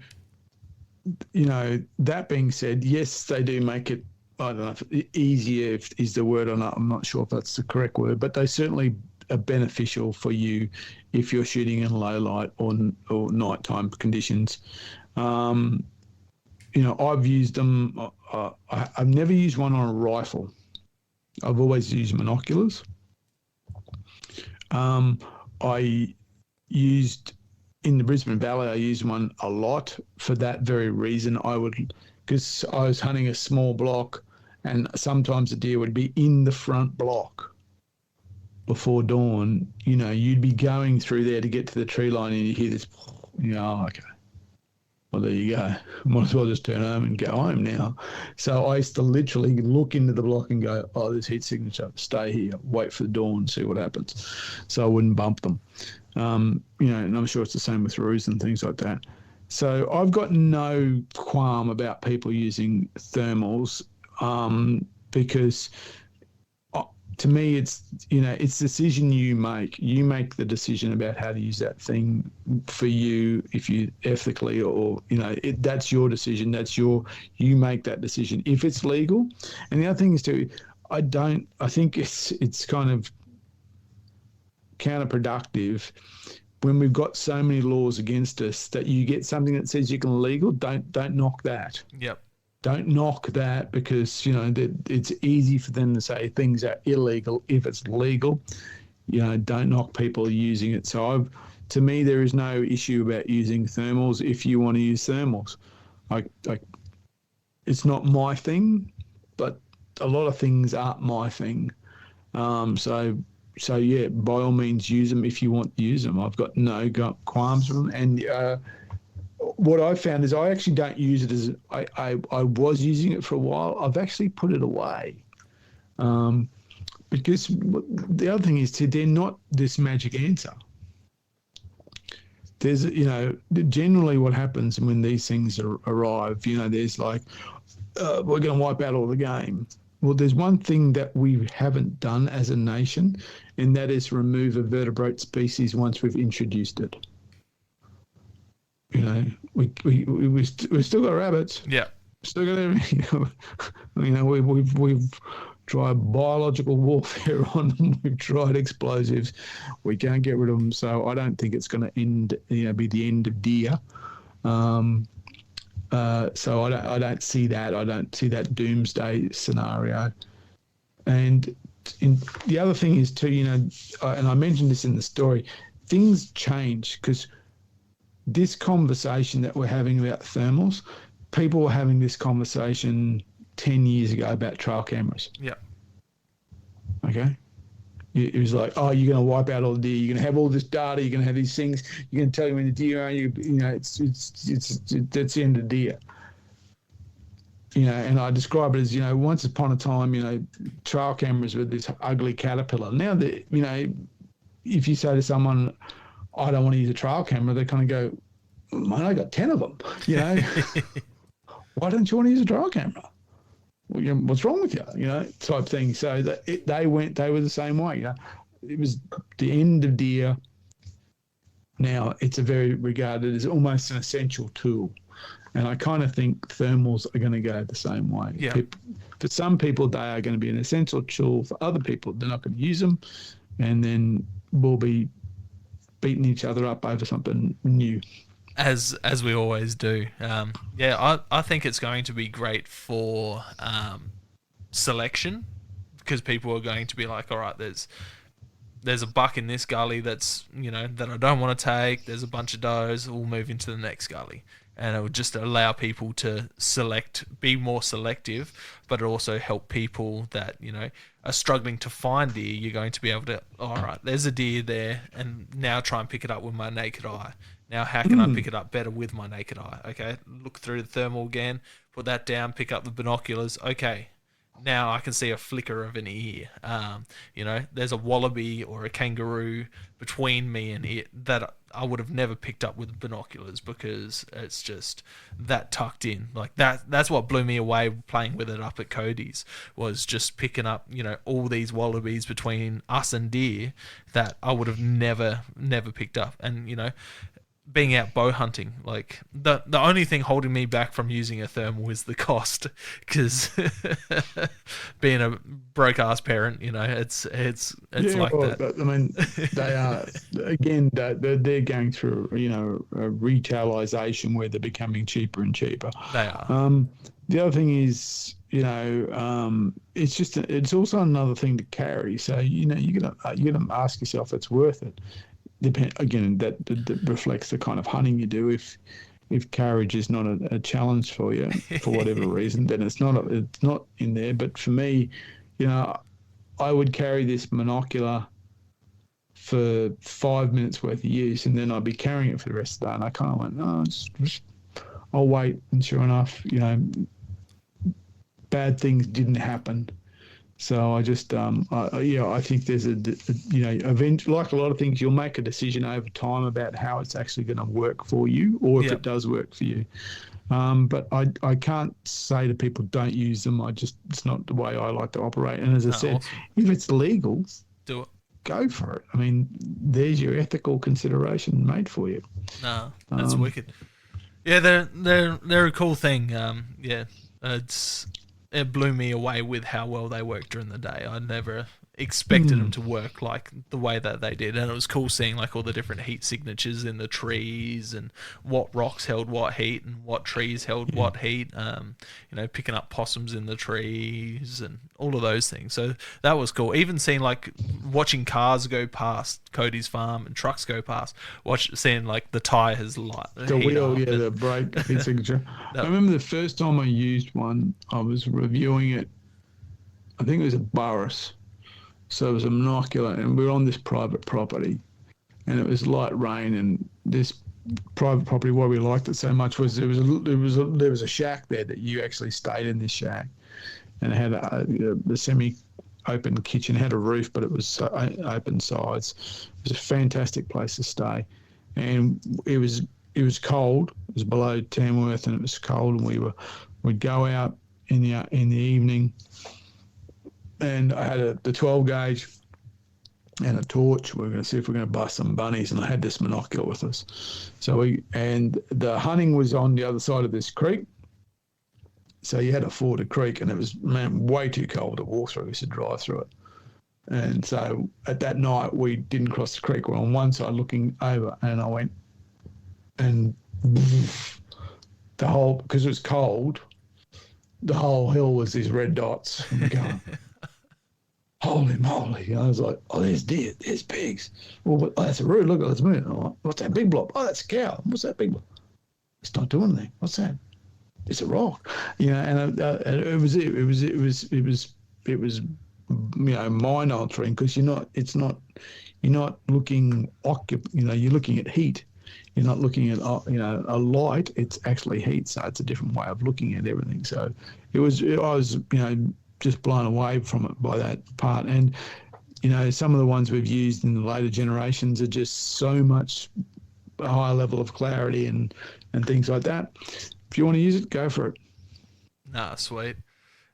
that being said, yes, they do make it, I don't know if easier is the word or not. I'm not sure if that's the correct word, but they certainly are beneficial for you if you're shooting in low light or nighttime conditions. I've used them. I've never used one on a rifle. I've always used monoculars. I used... In the Brisbane Valley, I used one a lot for that very reason. Because I was hunting a small block, and sometimes the deer would be in the front block before dawn. You'd be going through there to get to the tree line, and you hear this. Okay. Well, there you go. Might as well just turn home and go home now. So I used to literally look into the block and go, oh, there's heat signature. Stay here. Wait for the dawn, see what happens. So I wouldn't bump them. And I'm sure it's the same with roos and things like that. So I've got no qualm about people using thermals because to me, it's it's the decision you make. You make the decision about how to use that thing for you, if you ethically or that's your decision. You make that decision if it's legal. And the other thing is too, I think it's kind of counterproductive when we've got so many laws against us that you get something that says you can legal. Don't knock that. Yep. Don't knock that because it's easy for them to say things are illegal if it's legal. Don't knock people using it. So to me, there is no issue about using thermals if you want to use thermals. It's not my thing, but a lot of things aren't my thing. So yeah, by all means, use them if you want to use them. I've got no qualms with them. And what I found is I actually don't use it as I was using it for a while. I've actually put it away Because the other thing is, they're not this magic answer. There's, generally what happens when these things arrive, there's like, we're going to wipe out all the game. Well, there's one thing that we haven't done as a nation, and that is remove a vertebrate species once we've introduced it. We've still got rabbits. Yeah. Still got everything. We've tried biological warfare on them. We've tried explosives. We can't get rid of them. So I don't think it's going to end. Be the end of deer. So I don't see that. I don't see that doomsday scenario. And the other thing is too, and I mentioned this in the story, things change because this conversation that we're having about thermals, people were having this conversation 10 years ago about trail cameras. Yeah. Okay. It was like, oh, you're going to wipe out all the deer. You're going to have all this data. You're going to have these things. You're going to tell you when the deer are. It's that's the end of deer. And I describe it as, once upon a time, trail cameras were this ugly caterpillar. Now that, if you say to someone, I don't want to use a trail camera, they kind of go, man, I got 10 of them. Why don't you want to use a trail camera? Well, what's wrong with you? Type thing. So they were the same way. It was the end of deer. Now it's very regarded as almost an essential tool. And I kind of think thermals are going to go the same way. Yeah. For some people, they are going to be an essential tool. For other people, they're not going to use them. And then we'll be beating each other up over something new. As we always do. I think it's going to be great for selection, because people are going to be like, all right, there's a buck in this gully that's, that I don't want to take. There's a bunch of does. We'll move into the next gully. And it would just allow people to be more selective, but it also help people that, are struggling to find deer. You're going to be able to, all right, there's a deer there, and now try and pick it up with my naked eye. Now, how can I pick it up better with my naked eye? Okay, look through the thermal again, put that down, pick up the binoculars. Okay, now I can see a flicker of an ear. There's a wallaby or a kangaroo between me and it that I would have never picked up with binoculars, because it's just that tucked in. Like that's what blew me away playing with it up at Cody's, was just picking up, all these wallabies between us and deer that I would have never picked up. And, being out bow hunting, like the only thing holding me back from using a thermal is the cost, because being a broke ass parent, it's like that. I mean, they are, again, they're going through a retailization where they're becoming cheaper and cheaper. They are. The other thing is, it's also another thing to carry. So you're gonna ask yourself, it's worth it. Again, that reflects the kind of hunting you do. If carriage is not a challenge for you for whatever reason, then it's not in there. But for me, I would carry this monocular for 5 minutes worth of use, and then I'd be carrying it for the rest of the day. And I kind of went, no, I'll wait. And sure enough, bad things didn't happen. So I just, I think there's event, like a lot of things, you'll make a decision over time about how it's actually going to work for you, or if it does work for you. But I can't say to people, don't use them. It's not the way I like to operate. And as I said, awesome. If it's legal, do it. Go for it. I mean, there's your ethical consideration made for you. No, that's wicked. Yeah, they're a cool thing. It blew me away with how well they worked during the day. I never expected them to work like the way that they did, and it was cool seeing like all the different heat signatures in the trees, and what rocks held what heat and what trees held what heat. Picking up possums in the trees and all of those things. So that was cool. Even seeing watching cars go past Cody's farm and trucks go past, seeing like the tires light, the wheel, the brake heat signature. I remember the first time I used one, I was reviewing it. I think it was at Burris. So it was a monocular, and we were on this private property, and it was light rain. And this private property, why we liked it so much was there was a shack there that you actually stayed in this shack, and it had a semi open kitchen. It had a roof, but it was open sides. It was a fantastic place to stay, and it was cold. It was below Tamworth, and it was cold. And we'd go out in the evening, and I had the 12 gauge and a torch. We were going to see if we're going to bust some bunnies, and I had this monocular with us. And the hunting was on the other side of this creek. So you had to ford a creek, and it was, man, way too cold to walk through. We used to drive through it. And so at that night, we didn't cross the creek. We're on one side looking over, and I went, and because it was cold, the whole hill was these red dots. And we're going, holy moly. And I was like, oh, there's deer, there's pigs. Well, that's a root. Look, let's move. Like, what's that big blob? Oh, that's a cow. What's that big blob? It's not doing anything. What's that? It's a rock. And it was mind altering, because you're not looking you're looking at heat. You're not looking at a light. It's actually heat. So it's a different way of looking at everything. So I was just blown away from it by that part. And some of the ones we've used in the later generations are just so much higher level of clarity and things like that. If you want to use it, go for it. Nah, sweet.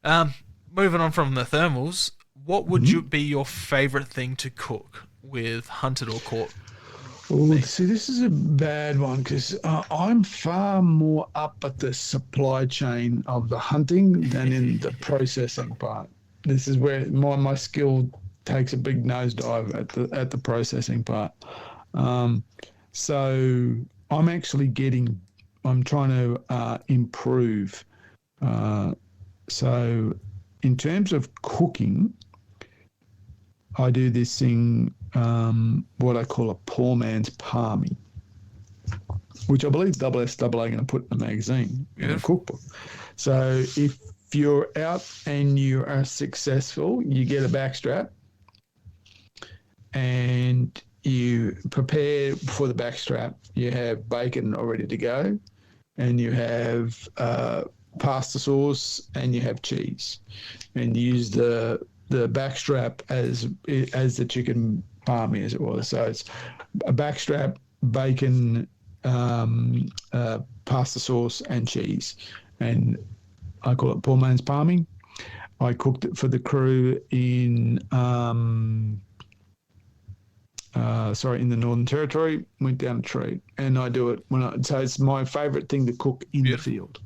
Moving on from the thermals, what would be your favourite thing to cook with hunted or caught? Oh, see, this is a bad one, because I'm far more up at the supply chain of the hunting than in the processing part. This is where my skill takes a big nosedive at the processing part. So I'm trying to improve. So in terms of cooking, I do this thing, what I call a poor man's palmy, which I believe SSAA are going to put in the magazine, in a cookbook. So if you're out and you are successful, you get a backstrap and you prepare for the backstrap. You have bacon all ready to go, and you have pasta sauce, and you have cheese, and you use the backstrap as the chicken palmy, as it was. So it's a backstrap, bacon, pasta sauce, and cheese, and I call it poor man's palmy. I cooked it for the crew in the Northern Territory. Went down a tree, and I do it so it's my favourite thing to cook in the field.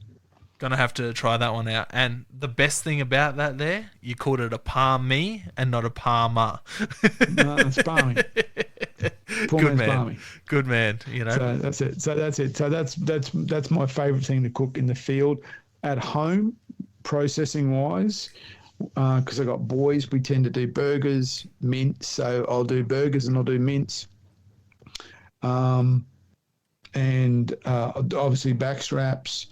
Gonna have to try that one out. And the best thing about that there, you called it a palmy and not a palmer. No, it's palmy. Good man. Palmy. Good man. So that's it. So that's my favourite thing to cook in the field. At home, processing wise, because I got boys, we tend to do burgers, mince. So I'll do burgers and I'll do mince. And obviously backstraps.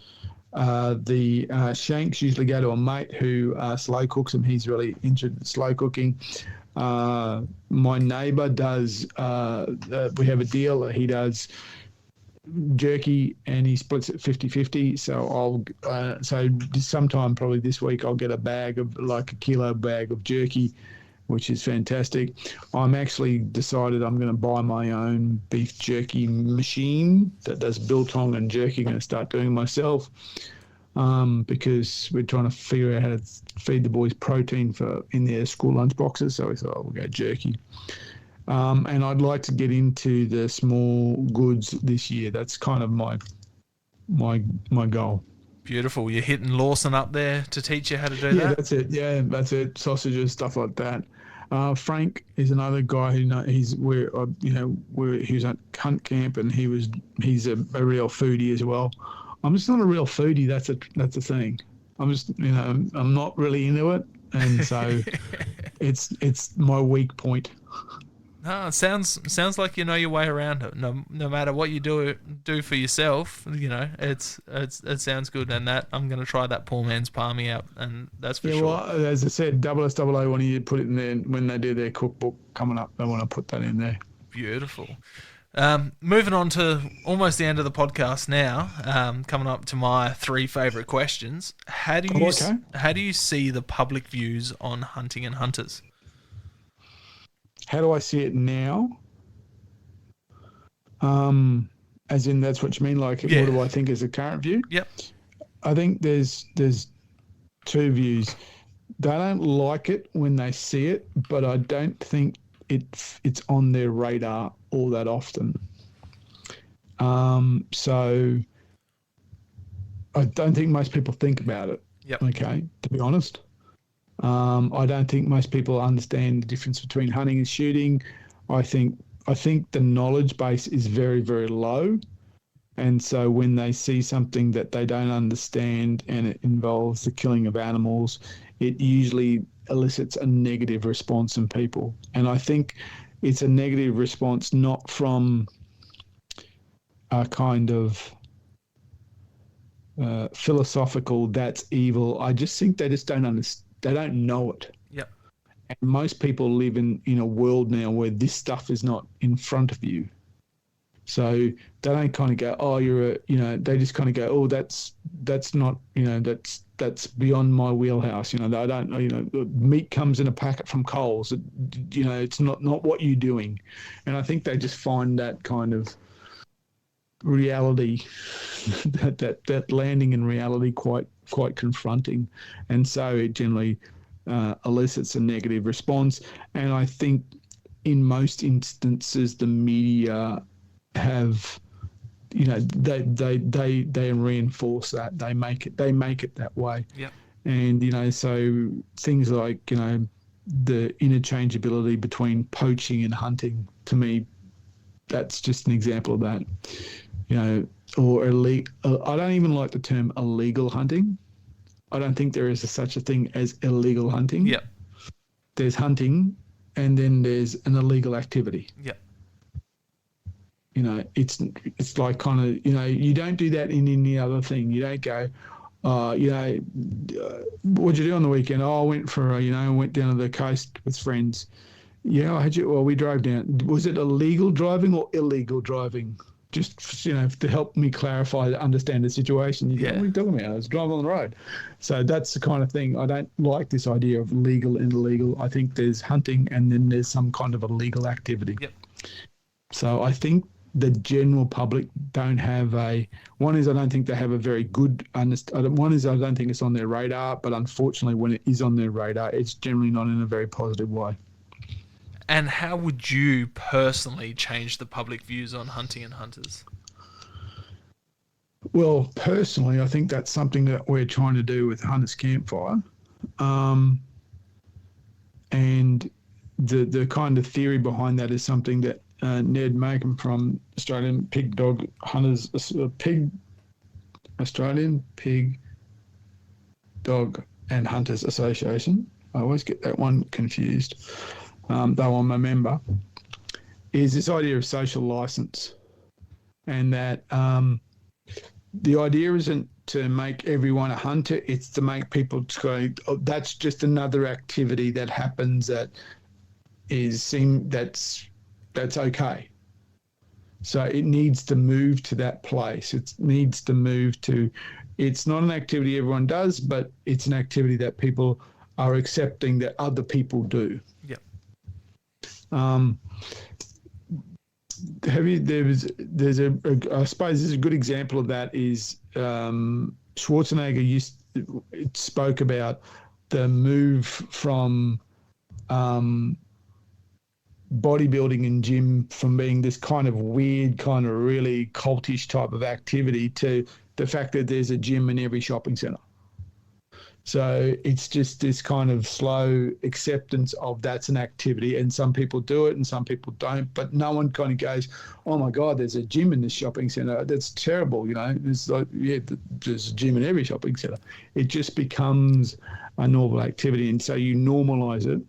The shanks usually go to a mate who slow cooks them. He's really interested in slow cooking. My neighbour does, we have a deal. He does jerky and he splits it 50-50. So so sometime probably this week I'll get a bag of, like a kilo bag of jerky, which is fantastic. I'm actually decided I'm going to buy my own beef jerky machine that does biltong and jerky. I'm going to start doing it myself, because we're trying to figure out how to feed the boys protein in their school lunch boxes. So we thought, we'll go jerky. And I'd like to get into the small goods this year. That's kind of my goal. Beautiful. You're hitting Lawson up there to teach you how to do that? Yeah, that's it. Yeah, that's it. Sausages, stuff like that. Frank is another guy who he was at hunt camp, and he's a real foodie as well. I'm just not a real foodie. That's a thing. I'm just I'm not really into it, and so it's my weak point. No, it sounds like you know your way around it. No matter what you do for yourself, it sounds good. And that I'm going to try that poor man's palmy out, and that's for sure. Well, as I said, SSAA want you to put it in there when they do their cookbook coming up. They want to put that in there. Beautiful. Moving on to almost the end of the podcast now, coming up to my 3 favourite questions. How do you see the public views on hunting and hunters? How do I see it now? As in, that's what you mean? Like, yeah. What do I think is the current view? Yep. I think there's 2 views. They don't like it when they see it, but I don't think it's on their radar all that often. So I don't think most people think about it. Yep. Okay, to be honest. I don't think most people understand the difference between hunting and shooting. I think the knowledge base is very, very low. And so when they see something that they don't understand and it involves the killing of animals, it usually elicits a negative response in people. And I think it's a negative response not from a kind of philosophical, that's evil. I just think they just don't understand. They don't know it. Yep. And most people live in a world now where this stuff is not in front of you. So they don't kind of go, oh, they just kind of go, oh, that's not, that's beyond my wheelhouse. They don't, meat comes in a packet from Coles. It's not what you're doing. And I think they just find that kind of reality, that landing in reality quite confronting. And so it generally elicits a negative response. And I think in most instances, the media have, they reinforce that. They make it that way. Yeah. And so things like the interchangeability between poaching and hunting, to me, that's just an example of that. Or illegal. I don't even like the term illegal hunting. I don't think there is such a thing as illegal hunting. Yeah. There's hunting, and then there's an illegal activity. Yeah. It's like kind of, you don't do that in any other thing. You don't go, what'd you do on the weekend? Oh, I went down to the coast with friends. Yeah, we drove down. Was it illegal driving or illegal driving? Just, to help me understand the situation. What are you talking about? I was driving on the road. So that's the kind of thing. I don't like this idea of legal and illegal. I think there's hunting and then there's some kind of illegal activity. Yep. So I think the general public don't have one is I don't think they have a very good understanding. One is I don't think it's on their radar, but unfortunately when it is on their radar, it's generally not in a very positive way. And how would you personally change the public views on hunting and hunters? Well, personally, I think that's something that we're trying to do with Hunters Campfire. And the kind of theory behind that is something that Ned Makem from Australian Pig Dog Hunters, Australian Pig Dog and Hunters Association. I always get that one confused. Though I'm a member, is this idea of social license. And that the idea isn't to make everyone a hunter, it's to make people go, oh, that's just another activity that happens that's okay. So it needs to move to that place. It needs to move to, it's not an activity everyone does, but it's an activity that people are accepting that other people do. Yeah. I suppose a good example of that is Schwarzenegger spoke about the move from bodybuilding and gym from being this kind of weird, kind of really cultish type of activity to the fact that there's a gym in every shopping centre. So it's just this kind of slow acceptance of that's an activity, and some people do it and some people don't, but no one kind of goes, oh my God, there's a gym in this shopping centre. That's terrible, It's like, there's a gym in every shopping centre. It just becomes a normal activity, and so you normalise it,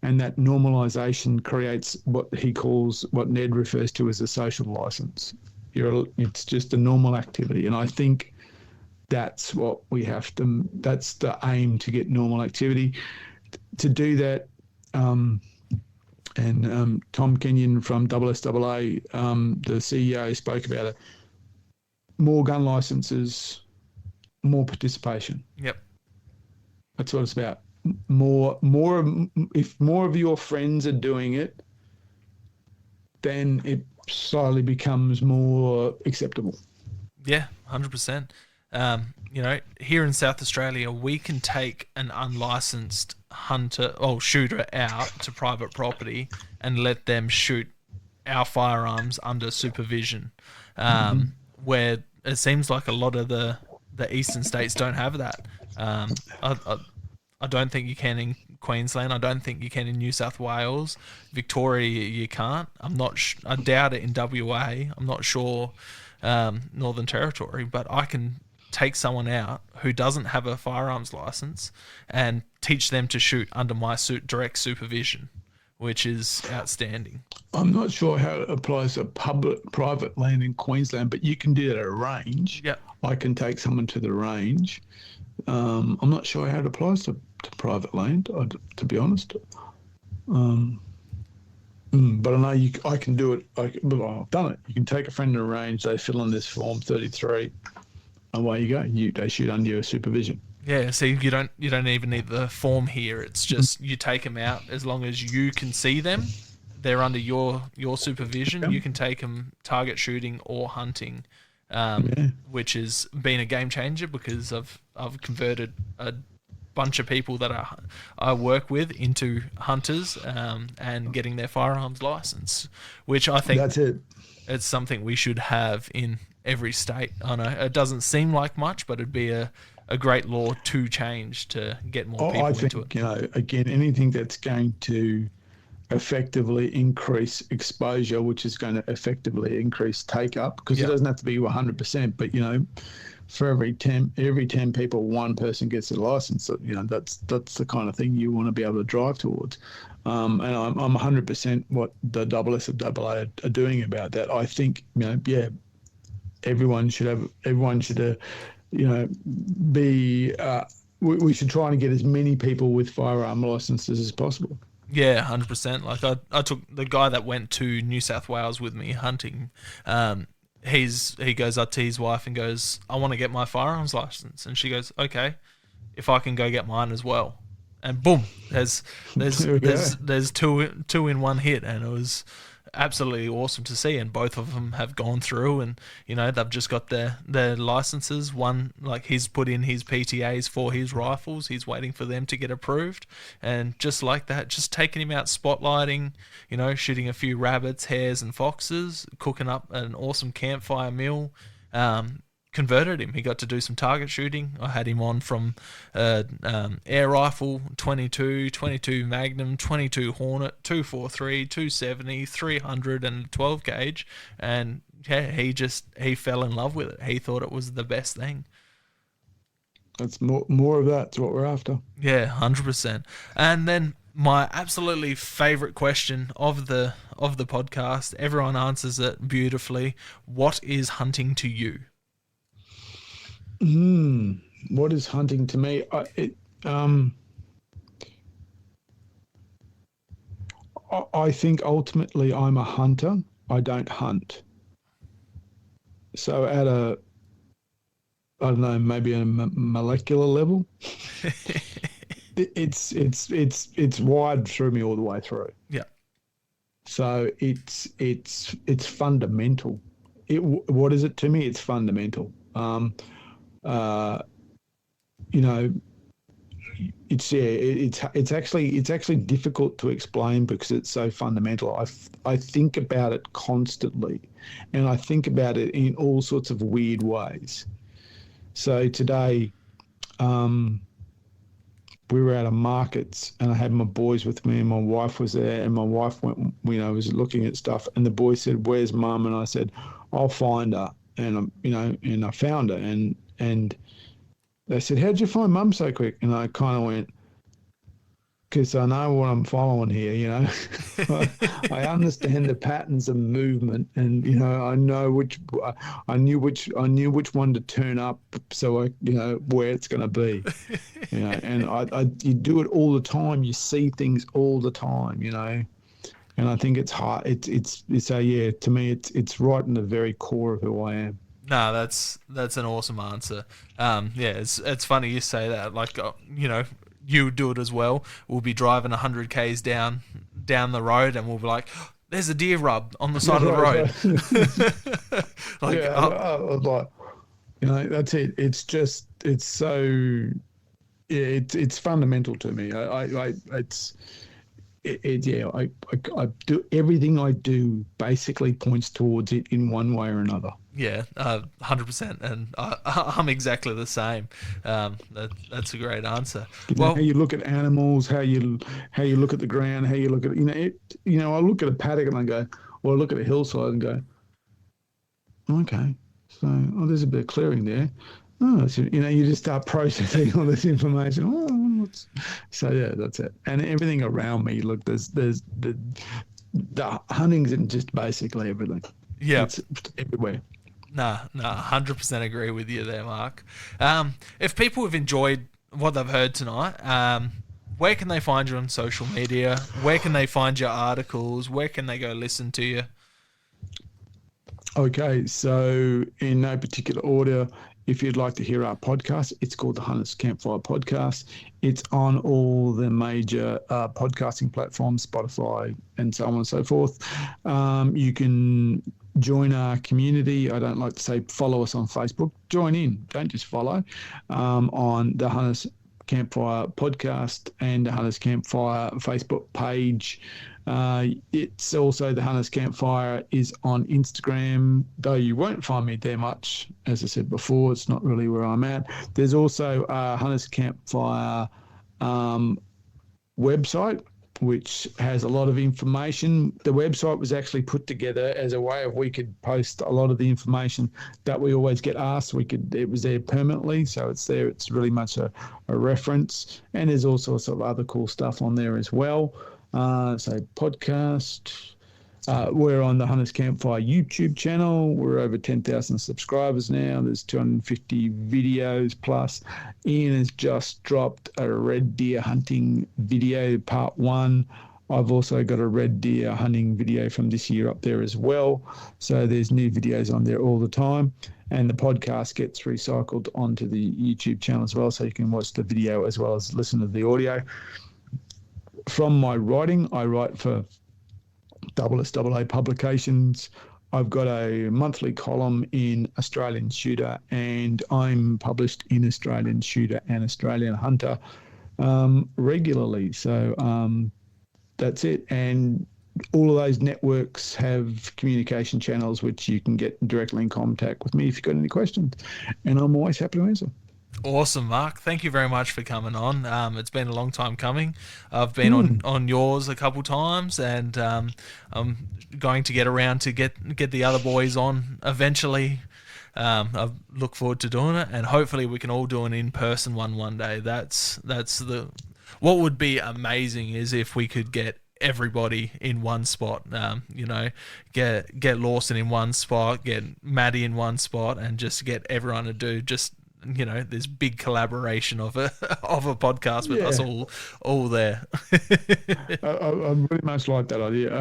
and that normalisation creates what Ned refers to as a social licence. It's just a normal activity, and I think that's what that's the aim, to get normal activity. To do that, Tom Kenyon from SSAA, the CEO, spoke about it. More gun licenses, more participation. Yep. That's what it's about. If more of your friends are doing it, then it slowly becomes more acceptable. Yeah, 100%. Here in South Australia, we can take an unlicensed shooter out to private property and let them shoot our firearms under supervision, where it seems like a lot of the eastern states don't have that. I don't think you can in Queensland. I don't think you can in New South Wales. Victoria, you can't. I doubt it in WA. I'm not sure Northern Territory, but I can take someone out who doesn't have a firearms license and teach them to shoot under my direct supervision, which is outstanding. I'm not sure how it applies to private land in Queensland, but you can do that at a range. Yep. I can take someone to the range. I'm not sure how it applies to private land, to be honest. But I know I can do it. I've done it. You can take a friend to the range, they fill in this form 33, and away you go. They shoot under your supervision. Yeah, so you don't even need the form here. It's just you take them out as long as you can see them. They're under your supervision. You can take them target shooting or hunting, which has been a game changer because I've converted a bunch of people that I work with into hunters and getting their firearms license, which I think that's it. It's something we should have in every state. I know it doesn't seem like much, but it'd be a great law to change to get more people into it. Again, anything that's going to effectively increase exposure, which is going to effectively increase take up, because it doesn't have to be 100%, but for every 10 people, one person gets a license. That's the kind of thing you want to be able to drive towards. And I'm 100% what the SSAA are doing about that. I think everyone should be. We should try and get as many people with firearm licenses as possible. Yeah, 100%. Like I took the guy that went to New South Wales with me hunting. He goes up to his wife and goes, I want to get my firearms license. And she goes, okay, if I can go get mine as well. And boom, there's two in one hit. And it was absolutely awesome to see. And both of them have gone through and, they've just got their licenses. One, like he's put in his PTAs for his rifles. He's waiting for them to get approved. And just like that, just taking him out spotlighting, shooting a few rabbits, hares and foxes, cooking up an awesome campfire meal, converted him. He got to do some target shooting. I had him on from air rifle, 22 Magnum, 22 Hornet, 243, 270, 300 and 12 gauge. And yeah, he fell in love with it. He thought it was the best thing. That's more of that's what we're after. Yeah, 100%. And then my absolutely favorite question of the podcast, everyone answers it beautifully. What is hunting to you? What is hunting to me? I think ultimately I'm a hunter. I don't hunt. So at I don't know, maybe a molecular level, it's wired through me all the way through. Yeah. So it's fundamental. What is it to me? It's fundamental. It's actually difficult to explain because it's so fundamental. I think about it constantly, and I think about it in all sorts of weird ways. So today, we were out of markets, and I had my boys with me, and my wife was there, and my wife was looking at stuff, and the boy said, "Where's Mum?" And I said, "I'll find her." And and I found her, and they said, "How'd you find Mum so quick?" And I kind of went, "Because I know what I'm following here, I understand the patterns of movement, and I knew which one to turn up, so where it's going to be, and you do it all the time. You see things all the time, And I think it's hard. It's yeah. To me, it's right in the very core of who I am. No, that's an awesome answer. Yeah, it's funny you say that. Like, you do it as well. We'll be driving 100 k's down the road, and we'll be like, oh, "There's a deer rub on the side of the road." Like, that's it. It's just so. It's fundamental to me. I do everything I do basically points towards it in one way or another. Yeah, 100%, and I'm exactly the same. That's a great answer. How you look at animals, how you look at the ground, how you look at I look at a paddock and I go, or I look at a hillside and go, okay, so there's a bit of clearing there. Oh, so, you just start processing all this information. So yeah, that's it. And everything around me, look, there's the hunting's in just basically everything. Yeah, it's everywhere. No, 100% agree with you there, Mark. If people have enjoyed what they've heard tonight, where can they find you on social media? Where can they find your articles? Where can they go listen to you? Okay, so in no particular order, if you'd like to hear our podcast, it's called the Hunters Campfire Podcast. It's on all the major podcasting platforms, Spotify, and so on and so forth. You can join our community. I don't like to say follow us on Facebook. Join in. Don't just follow. On the Hunters Campfire Podcast and the Hunters Campfire Facebook page. It's also the Hunters Campfire is on Instagram, though you won't find me there much. As I said before, it's not really where I'm at. There's also a Hunters Campfire website, which has a lot of information. The website was actually put together as a way of we could post a lot of the information that we always get asked. It was there permanently, so it's there. It's really much a reference, and there's all sorts of other cool stuff on there as well. So podcast. We're on the Hunters Campfire YouTube channel. We're over 10,000 subscribers now. There's 250 videos plus. Ian has just dropped a red deer hunting video, part 1. I've also got a red deer hunting video from this year up there as well. So there's new videos on there all the time. And the podcast gets recycled onto the YouTube channel as well, so you can watch the video as well as listen to the audio. From my writing, I write for SSAA publications. I've got a monthly column in Australian Shooter, and I'm published in Australian Shooter and Australian Hunter regularly. So that's it. And all of those networks have communication channels which you can get directly in contact with me if you've got any questions. And I'm always happy to answer. Awesome, Mark. Thank you very much for coming on. It's been a long time coming. I've been on yours a couple times, and I'm going to get around to get the other boys on eventually. I look forward to doing it, and hopefully we can all do an in-person one day. That's what would be amazing is if we could get everybody in one spot. Get Lawson in one spot, get Maddie in one spot, and just get everyone to do just this big collaboration of a podcast with us all there. I very much like that idea.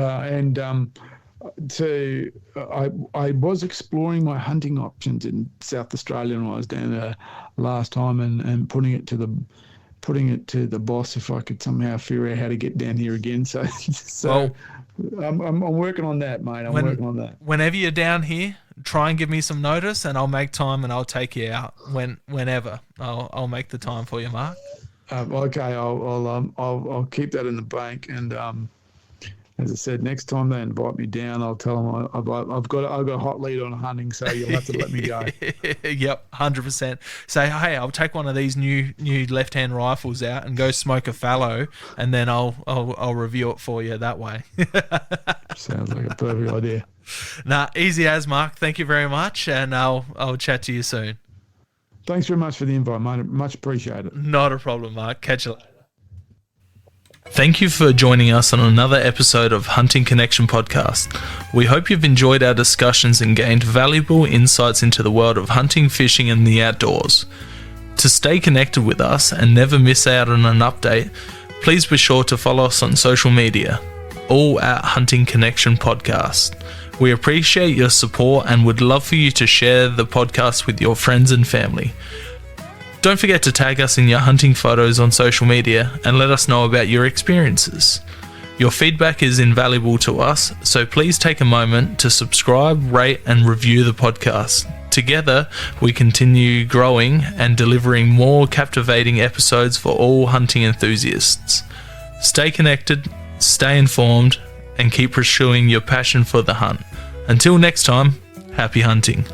I was exploring my hunting options in South Australia when I was down there last time, and putting it to the boss if I could somehow figure out how to get down here again. So I'm working on that, mate. I'm working on that. Whenever you're down here, try and give me some notice, and I'll make time, and I'll take you out whenever. I'll make the time for you, Mark. Okay, I'll keep that in the bank, and as I said, next time they invite me down, I'll tell them I've got a hot lead on hunting, so you'll have to let me go. Yep, 100%. Say, hey, I'll take one of these new left-hand rifles out and go smoke a fallow, and then I'll review it for you that way. Sounds like a perfect idea. Nah, easy as, Mark. Thank you very much, and I'll chat to you soon. Thanks very much for the invite, mate. Much appreciated. Not a problem, Mark. Catch you later. Thank you for joining us on another episode of Hunting Connection Podcast. We hope you've enjoyed our discussions and gained valuable insights into the world of hunting, fishing, and the outdoors. To stay connected with us and never miss out on an update, please be sure to follow us on social media. all at Hunting Connection Podcast. We appreciate your support and would love for you to share the podcast with your friends and family. Don't forget to tag us in your hunting photos on social media and let us know about your experiences. Your feedback is invaluable to us, so please take a moment to subscribe, rate, and review the podcast. Together, we continue growing and delivering more captivating episodes for all hunting enthusiasts. Stay connected, stay informed, and keep pursuing your passion for the hunt. Until next time, happy hunting.